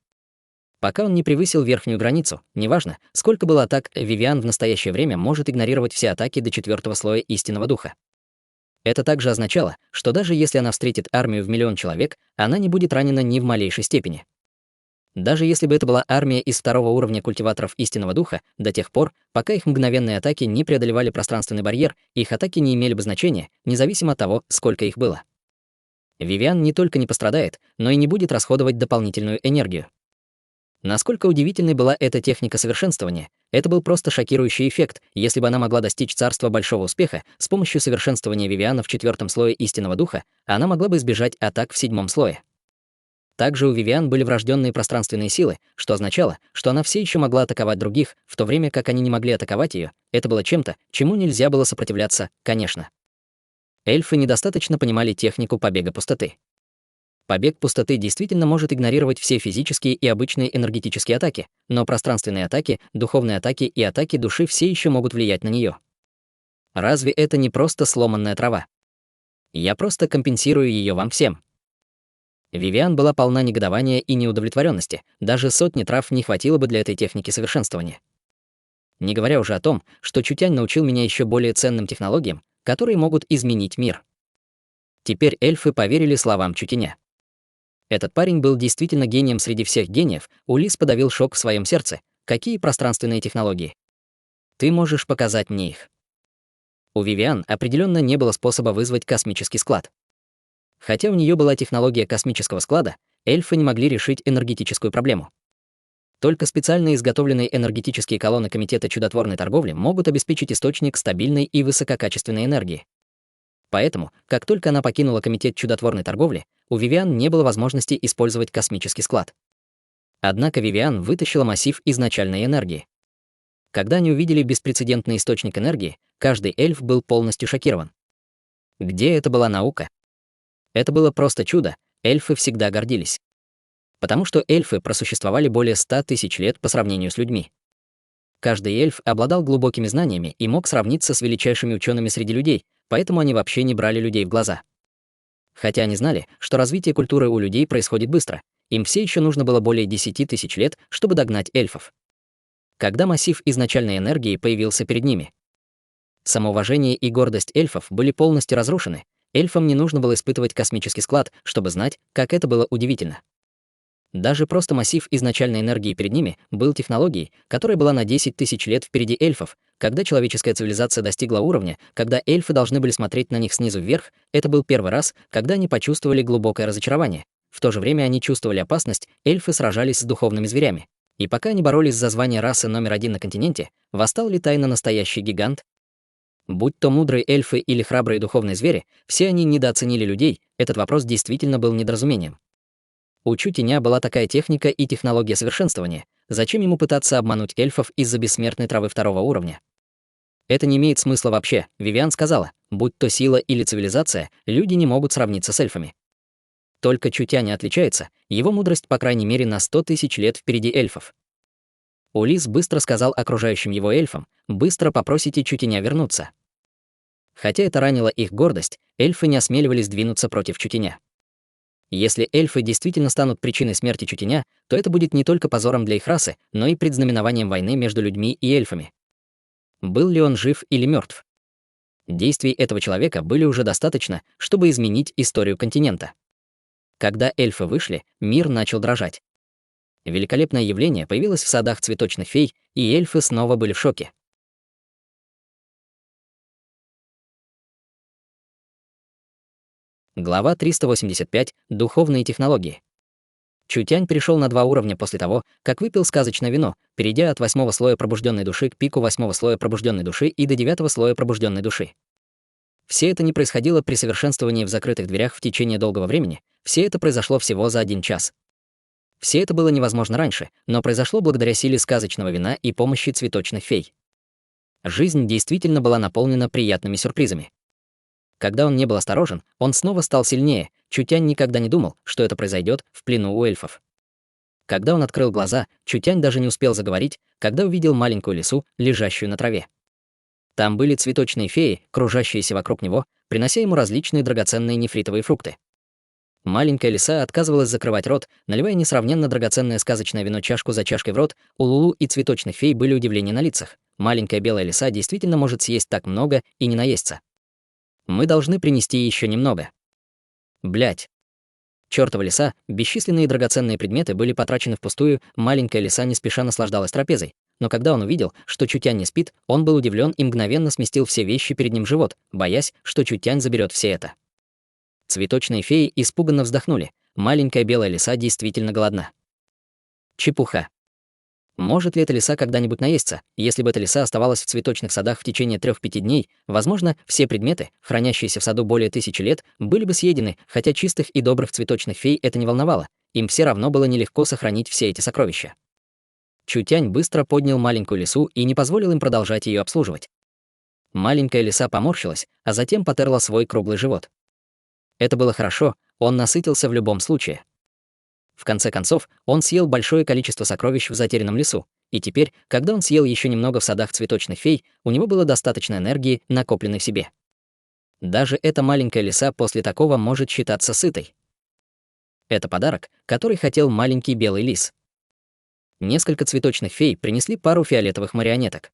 Пока он не превысил верхнюю границу, неважно, сколько было атак, Вивиан в настоящее время может игнорировать все атаки до 4-го слоя истинного духа. Это также означало, что даже если она встретит армию в 1 000 000 человек, она не будет ранена ни в малейшей степени. Даже если бы это была армия из 2 уровня культиваторов истинного духа, до тех пор, пока их мгновенные атаки не преодолевали пространственный барьер, их атаки не имели бы значения, независимо от того, сколько их было. Вивиан не только не пострадает, но и не будет расходовать дополнительную энергию. Насколько удивительной была эта техника совершенствования, это был просто шокирующий эффект, если бы она могла достичь царства большого успеха с помощью совершенствования Вивиана в 4 слое истинного духа, она могла бы избежать атак в 7 слое. Также у Вивиан были врожденные пространственные силы, что означало, что она все еще могла атаковать других, в то время как они не могли атаковать ее. Это было чем-то, чему нельзя было сопротивляться, конечно. Эльфы недостаточно понимали технику побега пустоты. Побег пустоты действительно может игнорировать все физические и обычные энергетические атаки, но пространственные атаки, духовные атаки и атаки души все еще могут влиять на нее. Разве это не просто сломанная трава? Я просто компенсирую ее вам всем. Вивиан была полна негодования и неудовлетворенности, даже сотни трав не хватило бы для этой техники совершенствования. Не говоря уже о том, что Чутянь научил меня еще более ценным технологиям, которые могут изменить мир. Теперь эльфы поверили словам Чутяня. Этот парень был действительно гением среди всех гениев, Улис подавил шок в своем сердце. Какие пространственные технологии? Ты можешь показать мне их. У Вивиан определенно не было способа вызвать космический склад. Хотя у нее была технология космического склада, эльфы не могли решить энергетическую проблему. Только специально изготовленные энергетические колонны Комитета чудотворной торговли могут обеспечить источник стабильной и высококачественной энергии. Поэтому, как только она покинула Комитет чудотворной торговли, у Вивиан не было возможности использовать космический склад. Однако Вивиан вытащила массив изначальной энергии. Когда они увидели беспрецедентный источник энергии, каждый эльф был полностью шокирован. Где это была наука? Это было просто чудо, эльфы всегда гордились. Потому что эльфы просуществовали более 100 000 лет по сравнению с людьми. Каждый эльф обладал глубокими знаниями и мог сравниться с величайшими учеными среди людей, поэтому они вообще не брали людей в глаза. Хотя они знали, что развитие культуры у людей происходит быстро, им все еще нужно было более 10 000 лет, чтобы догнать эльфов. Когда массив изначальной энергии появился перед ними, самоуважение и гордость эльфов были полностью разрушены, эльфам не нужно было испытывать космический склад, чтобы знать, как это было удивительно. Даже просто массив изначальной энергии перед ними был технологией, которая была на 10 000 лет впереди эльфов. Когда человеческая цивилизация достигла уровня, когда эльфы должны были смотреть на них снизу вверх, это был первый раз, когда они почувствовали глубокое разочарование. В то же время они чувствовали опасность, эльфы сражались с духовными зверями. И пока они боролись за звание расы номер 1 на континенте, восстал ли тайно настоящий гигант? Будь то мудрые эльфы или храбрые духовные звери, все они недооценили людей, этот вопрос действительно был недоразумением. У Чутяня была такая техника и технология совершенствования. Зачем ему пытаться обмануть эльфов из-за бессмертной травы 2 уровня? Это не имеет смысла вообще, Вивиан сказала. Будь то сила или цивилизация, люди не могут сравниться с эльфами. Только Чутянь отличается, его мудрость по крайней мере на 100 000 лет впереди эльфов. Улис быстро сказал окружающим его эльфам: «Быстро попросите Чутяня вернуться». Хотя это ранило их гордость, эльфы не осмеливались двинуться против Чутяня. Если эльфы действительно станут причиной смерти Чутяня, то это будет не только позором для их расы, но и предзнаменованием войны между людьми и эльфами. Был ли он жив или мертв? Действий этого человека были уже достаточно, чтобы изменить историю континента. Когда эльфы вышли, мир начал дрожать. Великолепное явление появилось в садах цветочных фей, и эльфы снова были в шоке. Глава 385. Духовные технологии. Чутянь перешел на 2 уровня после того, как выпил сказочное вино, перейдя от 8 слоя пробужденной души к пику 8 слоя пробужденной души и до 9 слоя пробужденной души. Все это не происходило при совершенствовании в закрытых дверях в течение долгого времени, все это произошло всего за 1 час. Все это было невозможно раньше, но произошло благодаря силе сказочного вина и помощи цветочных фей. Жизнь действительно была наполнена приятными сюрпризами. Когда он не был осторожен, он снова стал сильнее. Чутянь никогда не думал, что это произойдет в плену у эльфов. Когда он открыл глаза, Чутянь даже не успел заговорить, когда увидел маленькую лису, лежащую на траве. Там были цветочные феи, кружащиеся вокруг него, принося ему различные драгоценные нефритовые фрукты. Маленькая лиса отказывалась закрывать рот, наливая несравненно драгоценное сказочное вино чашку за чашкой в рот. У Лулу и цветочных фей были удивления на лицах. Маленькая белая лиса действительно может съесть так много и не наесться. Мы должны принести еще немного. Блять. Чёртова лиса, бесчисленные драгоценные предметы были потрачены впустую, маленькая лиса не спеша наслаждалась трапезой. Но когда он увидел, что Чутянь не спит, он был удивлен и мгновенно сместил все вещи перед ним в живот, боясь, что Чутянь заберет все это. Цветочные феи испуганно вздохнули. Маленькая белая лиса действительно голодна. Чепуха. Может ли эта лиса когда-нибудь наесться? Если бы эта лиса оставалась в цветочных садах в течение 3-5 дней, возможно, все предметы, хранящиеся в саду более 1000 лет, были бы съедены, хотя чистых и добрых цветочных фей это не волновало. Им все равно было нелегко сохранить все эти сокровища. Чутянь быстро поднял маленькую лису и не позволил им продолжать ее обслуживать. Маленькая лиса поморщилась, а затем потерла свой круглый живот. Это было хорошо, он насытился в любом случае. В конце концов, он съел большое количество сокровищ в затерянном лесу, и теперь, когда он съел еще немного в садах цветочных фей, у него было достаточно энергии, накопленной в себе. Даже эта маленькая лиса после такого может считаться сытой. Это подарок, который хотел маленький белый лис. Несколько цветочных фей принесли пару фиолетовых марионеток.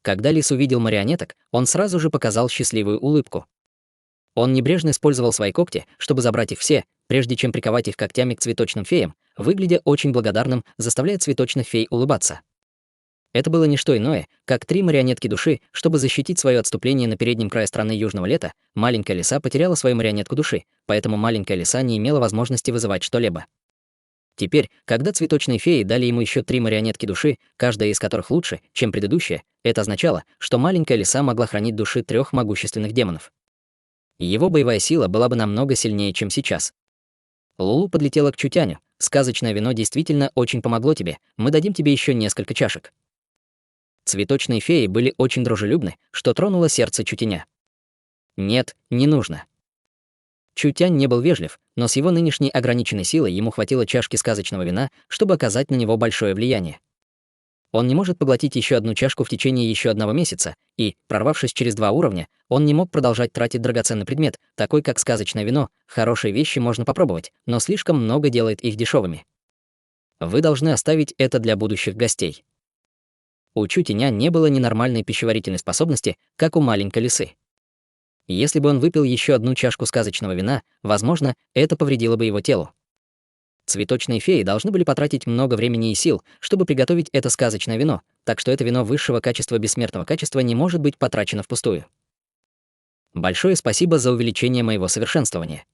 Когда лис увидел марионеток, он сразу же показал счастливую улыбку. Он небрежно использовал свои когти, чтобы забрать их все, прежде чем приковать их когтями к цветочным феям, выглядя очень благодарным, заставляя цветочных фей улыбаться. Это было не что иное, как 3 марионетки души. Чтобы защитить свое отступление на переднем крае страны Южного лета, маленькая лиса потеряла свою марионетку души, поэтому маленькая лиса не имела возможности вызывать что-либо. Теперь, когда цветочные феи дали ему еще 3 марионетки души, каждая из которых лучше, чем предыдущая, это означало, что маленькая лиса могла хранить души 3 могущественных демонов. Его боевая сила была бы намного сильнее, чем сейчас. Лулу подлетела к Чутяню. «Сказочное вино действительно очень помогло тебе. Мы дадим тебе еще несколько чашек». Цветочные феи были очень дружелюбны, что тронуло сердце Чутяня. «Нет, не нужно». Чутянь не был вежлив, но с его нынешней ограниченной силой ему хватило чашки сказочного вина, чтобы оказать на него большое влияние. Он не может поглотить еще одну чашку в течение еще 1 месяца, и, прорвавшись через 2 уровня, он не мог продолжать тратить драгоценный предмет, такой как сказочное вино. Хорошие вещи можно попробовать, но слишком много делает их дешевыми. Вы должны оставить это для будущих гостей. У Чутяня не было ни нормальной пищеварительной способности, как у маленькой лисы. Если бы он выпил еще 1 чашку сказочного вина, возможно, это повредило бы его телу. Цветочные феи должны были потратить много времени и сил, чтобы приготовить это сказочное вино, так что это вино высшего качества бессмертного качества не может быть потрачено впустую. Большое спасибо за увеличение моего совершенствования.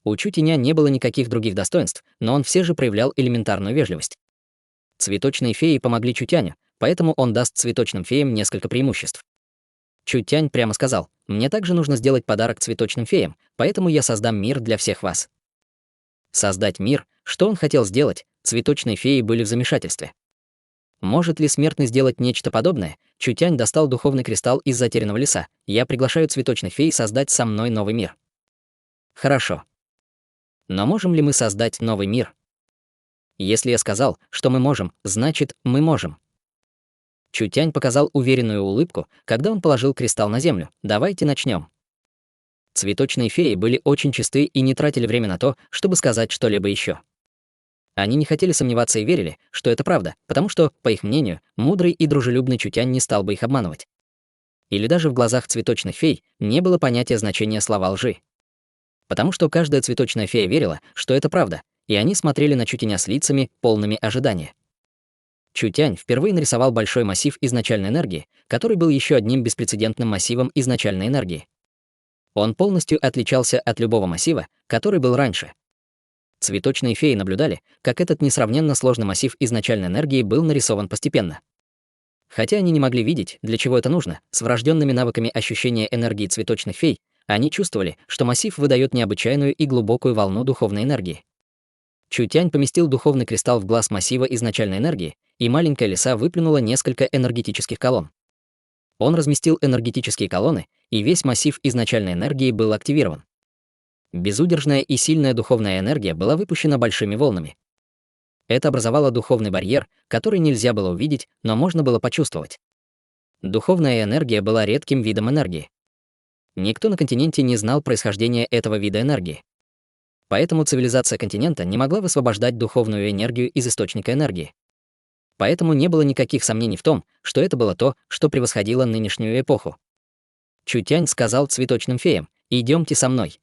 У Чутяня не было никаких других достоинств, но он все же проявлял элементарную вежливость. Цветочные феи помогли Чутяню, поэтому он даст цветочным феям несколько преимуществ. Чутянь прямо сказал: «Мне также нужно сделать подарок цветочным феям, поэтому я создам мир для всех вас». Создать мир, что он хотел сделать, цветочные феи были в замешательстве. Может ли смертный сделать нечто подобное? Чутянь достал духовный кристалл из затерянного леса. «Я приглашаю цветочных фей создать со мной новый мир». Хорошо. Но можем ли мы создать новый мир? Если я сказал, что мы можем, значит, мы можем. Чутянь показал уверенную улыбку, когда он положил кристалл на землю. «Давайте начнем». Цветочные феи были очень чисты и не тратили время на то, чтобы сказать что-либо еще. Они не хотели сомневаться и верили, что это правда, потому что, по их мнению, мудрый и дружелюбный Чутянь не стал бы их обманывать. Или даже в глазах цветочных фей не было понятия значения слова лжи. Потому что каждая цветочная фея верила, что это правда, и они смотрели на Чутяня с лицами, полными ожидания. Чутянь впервые нарисовал большой массив изначальной энергии, который был еще одним беспрецедентным массивом изначальной энергии. Он полностью отличался от любого массива, который был раньше. Цветочные феи наблюдали, как этот несравненно сложный массив изначальной энергии был нарисован постепенно. Хотя они не могли видеть, для чего это нужно, с врожденными навыками ощущения энергии цветочных фей, они чувствовали, что массив выдает необычайную и глубокую волну духовной энергии. Чутянь поместил духовный кристалл в глаз массива изначальной энергии, и маленькая лиса выплюнула несколько энергетических колонн. Он разместил энергетические колонны, и весь массив изначальной энергии был активирован. Безудержная и сильная духовная энергия была выпущена большими волнами. Это образовало духовный барьер, который нельзя было увидеть, но можно было почувствовать. Духовная энергия была редким видом энергии. Никто на континенте не знал происхождения этого вида энергии. Поэтому цивилизация континента не могла высвобождать духовную энергию из источника энергии. Поэтому не было никаких сомнений в том, что это было то, что превосходило нынешнюю эпоху. Чутянь сказал цветочным феям: «Идемте со мной».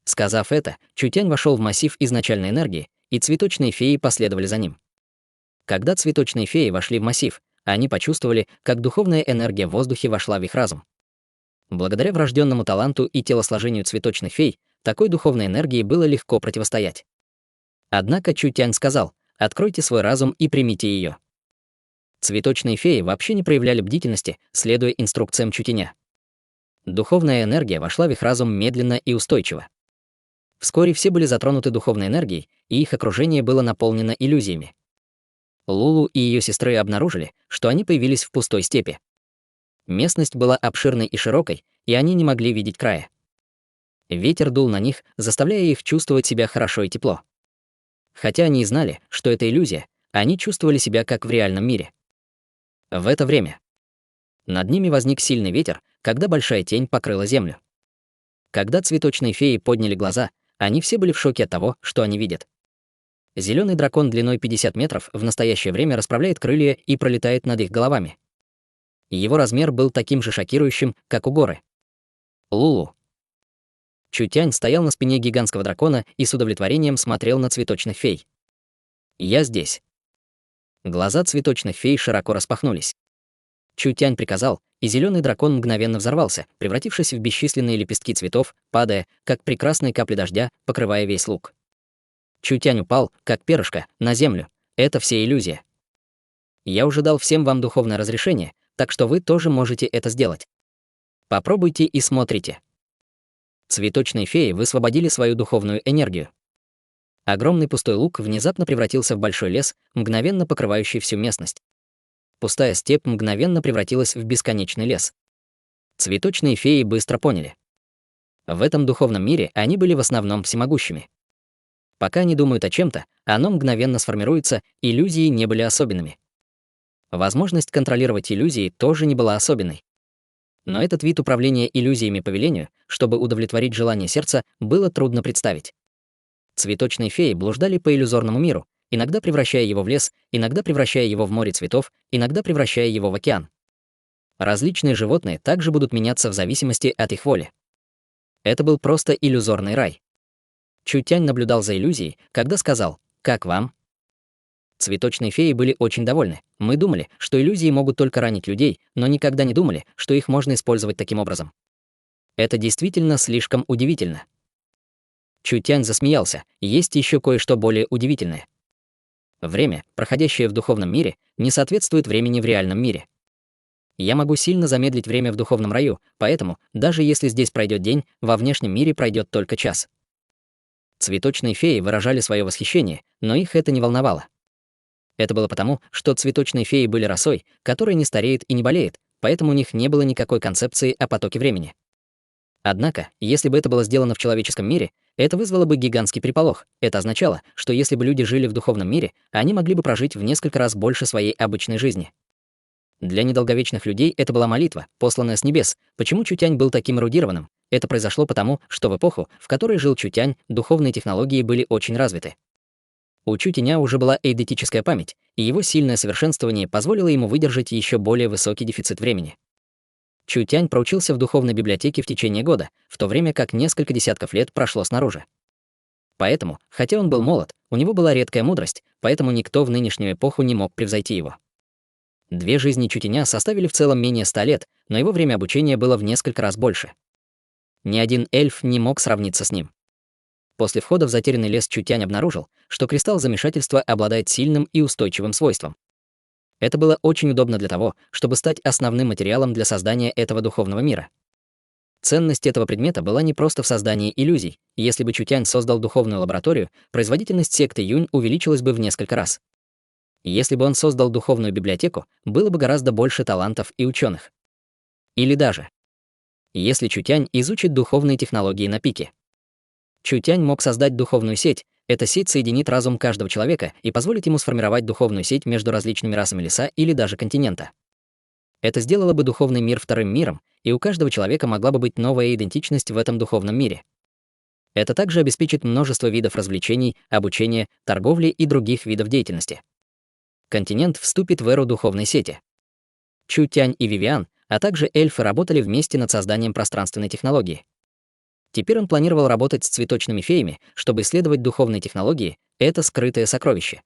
Сказав это, Чутянь вошел в массив изначальной энергии, и цветочные феи последовали за ним. Когда цветочные феи вошли в массив, они почувствовали, как духовная энергия в воздухе вошла в их разум. Благодаря врожденному таланту и телосложению цветочных фей, такой духовной энергии было легко противостоять. Однако Чутянь сказал: «Откройте свой разум и примите ее». Цветочные феи вообще не проявляли бдительности, следуя инструкциям Чутяня. Духовная энергия вошла в их разум медленно и устойчиво. Вскоре все были затронуты духовной энергией, и их окружение было наполнено иллюзиями. Лулу и ее сестры обнаружили, что они появились в пустой степи. Местность была обширной и широкой, и они не могли видеть края. Ветер дул на них, заставляя их чувствовать себя хорошо и тепло. Хотя они и знали, что это иллюзия, они чувствовали себя как в реальном мире. В это время над ними возник сильный ветер, когда большая тень покрыла землю. Когда цветочные феи подняли глаза, они все были в шоке от того, что они видят. Зеленый дракон длиной 50 метров в настоящее время расправляет крылья и пролетает над их головами. Его размер был таким же шокирующим, как у горы. Лулу. Чутянь стоял на спине гигантского дракона и с удовлетворением смотрел на цветочных фей. «Я здесь». Глаза цветочных фей широко распахнулись. Чутянь приказал, и зеленый дракон мгновенно взорвался, превратившись в бесчисленные лепестки цветов, падая, как прекрасные капли дождя, покрывая весь луг. Чутянь упал, как перышко, на землю. Это все иллюзия. Я уже дал всем вам духовное разрешение, так что вы тоже можете это сделать. Попробуйте и смотрите. Цветочные феи высвободили свою духовную энергию. Огромный пустой луг внезапно превратился в большой лес, мгновенно покрывающий всю местность. Пустая степь мгновенно превратилась в бесконечный лес. Цветочные феи быстро поняли. В этом духовном мире они были в основном всемогущими. Пока они думают о чем-то, оно мгновенно сформируется, иллюзии не были особенными. Возможность контролировать иллюзии тоже не была особенной. Но этот вид управления иллюзиями по велению, чтобы удовлетворить желание сердца, было трудно представить. Цветочные феи блуждали по иллюзорному миру, иногда превращая его в лес, иногда превращая его в море цветов, иногда превращая его в океан. Различные животные также будут меняться в зависимости от их воли. Это был просто иллюзорный рай. Чутянь наблюдал за иллюзией, когда сказал: «Как вам?» Цветочные феи были очень довольны. Мы думали, что иллюзии могут только ранить людей, но никогда не думали, что их можно использовать таким образом. Это действительно слишком удивительно. Чутянь засмеялся. Есть еще кое-что более удивительное. Время, проходящее в духовном мире, не соответствует времени в реальном мире. Я могу сильно замедлить время в духовном раю, поэтому, даже если здесь пройдет день, во внешнем мире пройдет только час. Цветочные феи выражали свое восхищение, но их это не волновало. Это было потому, что цветочные феи были росой, которая не стареет и не болеет, поэтому у них не было никакой концепции о потоке времени. Однако, если бы это было сделано в человеческом мире, это вызвало бы гигантский переполох. Это означало, что если бы люди жили в духовном мире, они могли бы прожить в несколько раз больше своей обычной жизни. Для недолговечных людей это была молитва, посланная с небес. Почему Чутянь был таким эрудированным? Это произошло потому, что в эпоху, в которой жил Чутянь, духовные технологии были очень развиты. У Чутяня уже была эйдетическая память, и его сильное совершенствование позволило ему выдержать еще более высокий дефицит времени. Чутянь проучился в духовной библиотеке в течение года, в то время как несколько десятков лет прошло снаружи. Поэтому, хотя он был молод, у него была редкая мудрость, поэтому никто в нынешнюю эпоху не мог превзойти его. 2 жизни Чутяня составили в целом менее 100 лет, но его время обучения было в несколько раз больше. Ни один эльф не мог сравниться с ним. После входа в затерянный лес Чутянь обнаружил, что кристалл замешательства обладает сильным и устойчивым свойством. Это было очень удобно для того, чтобы стать основным материалом для создания этого духовного мира. Ценность этого предмета была не просто в создании иллюзий. Если бы Чутянь создал духовную лабораторию, производительность секты Юнь увеличилась бы в несколько раз. Если бы он создал духовную библиотеку, было бы гораздо больше талантов и ученых. Или даже, если Чутянь изучит духовные технологии на пике. Чутянь мог создать духовную сеть. Эта сеть соединит разум каждого человека и позволит ему сформировать духовную сеть между различными расами леса или даже континента. Это сделало бы духовный мир вторым миром, и у каждого человека могла бы быть новая идентичность в этом духовном мире. Это также обеспечит множество видов развлечений, обучения, торговли и других видов деятельности. Континент вступит в эру духовной сети. Чутянь и Вивиан а также эльфы работали вместе над созданием пространственной технологии. Теперь он планировал работать с цветочными феями, чтобы исследовать духовные технологии — это скрытое сокровище.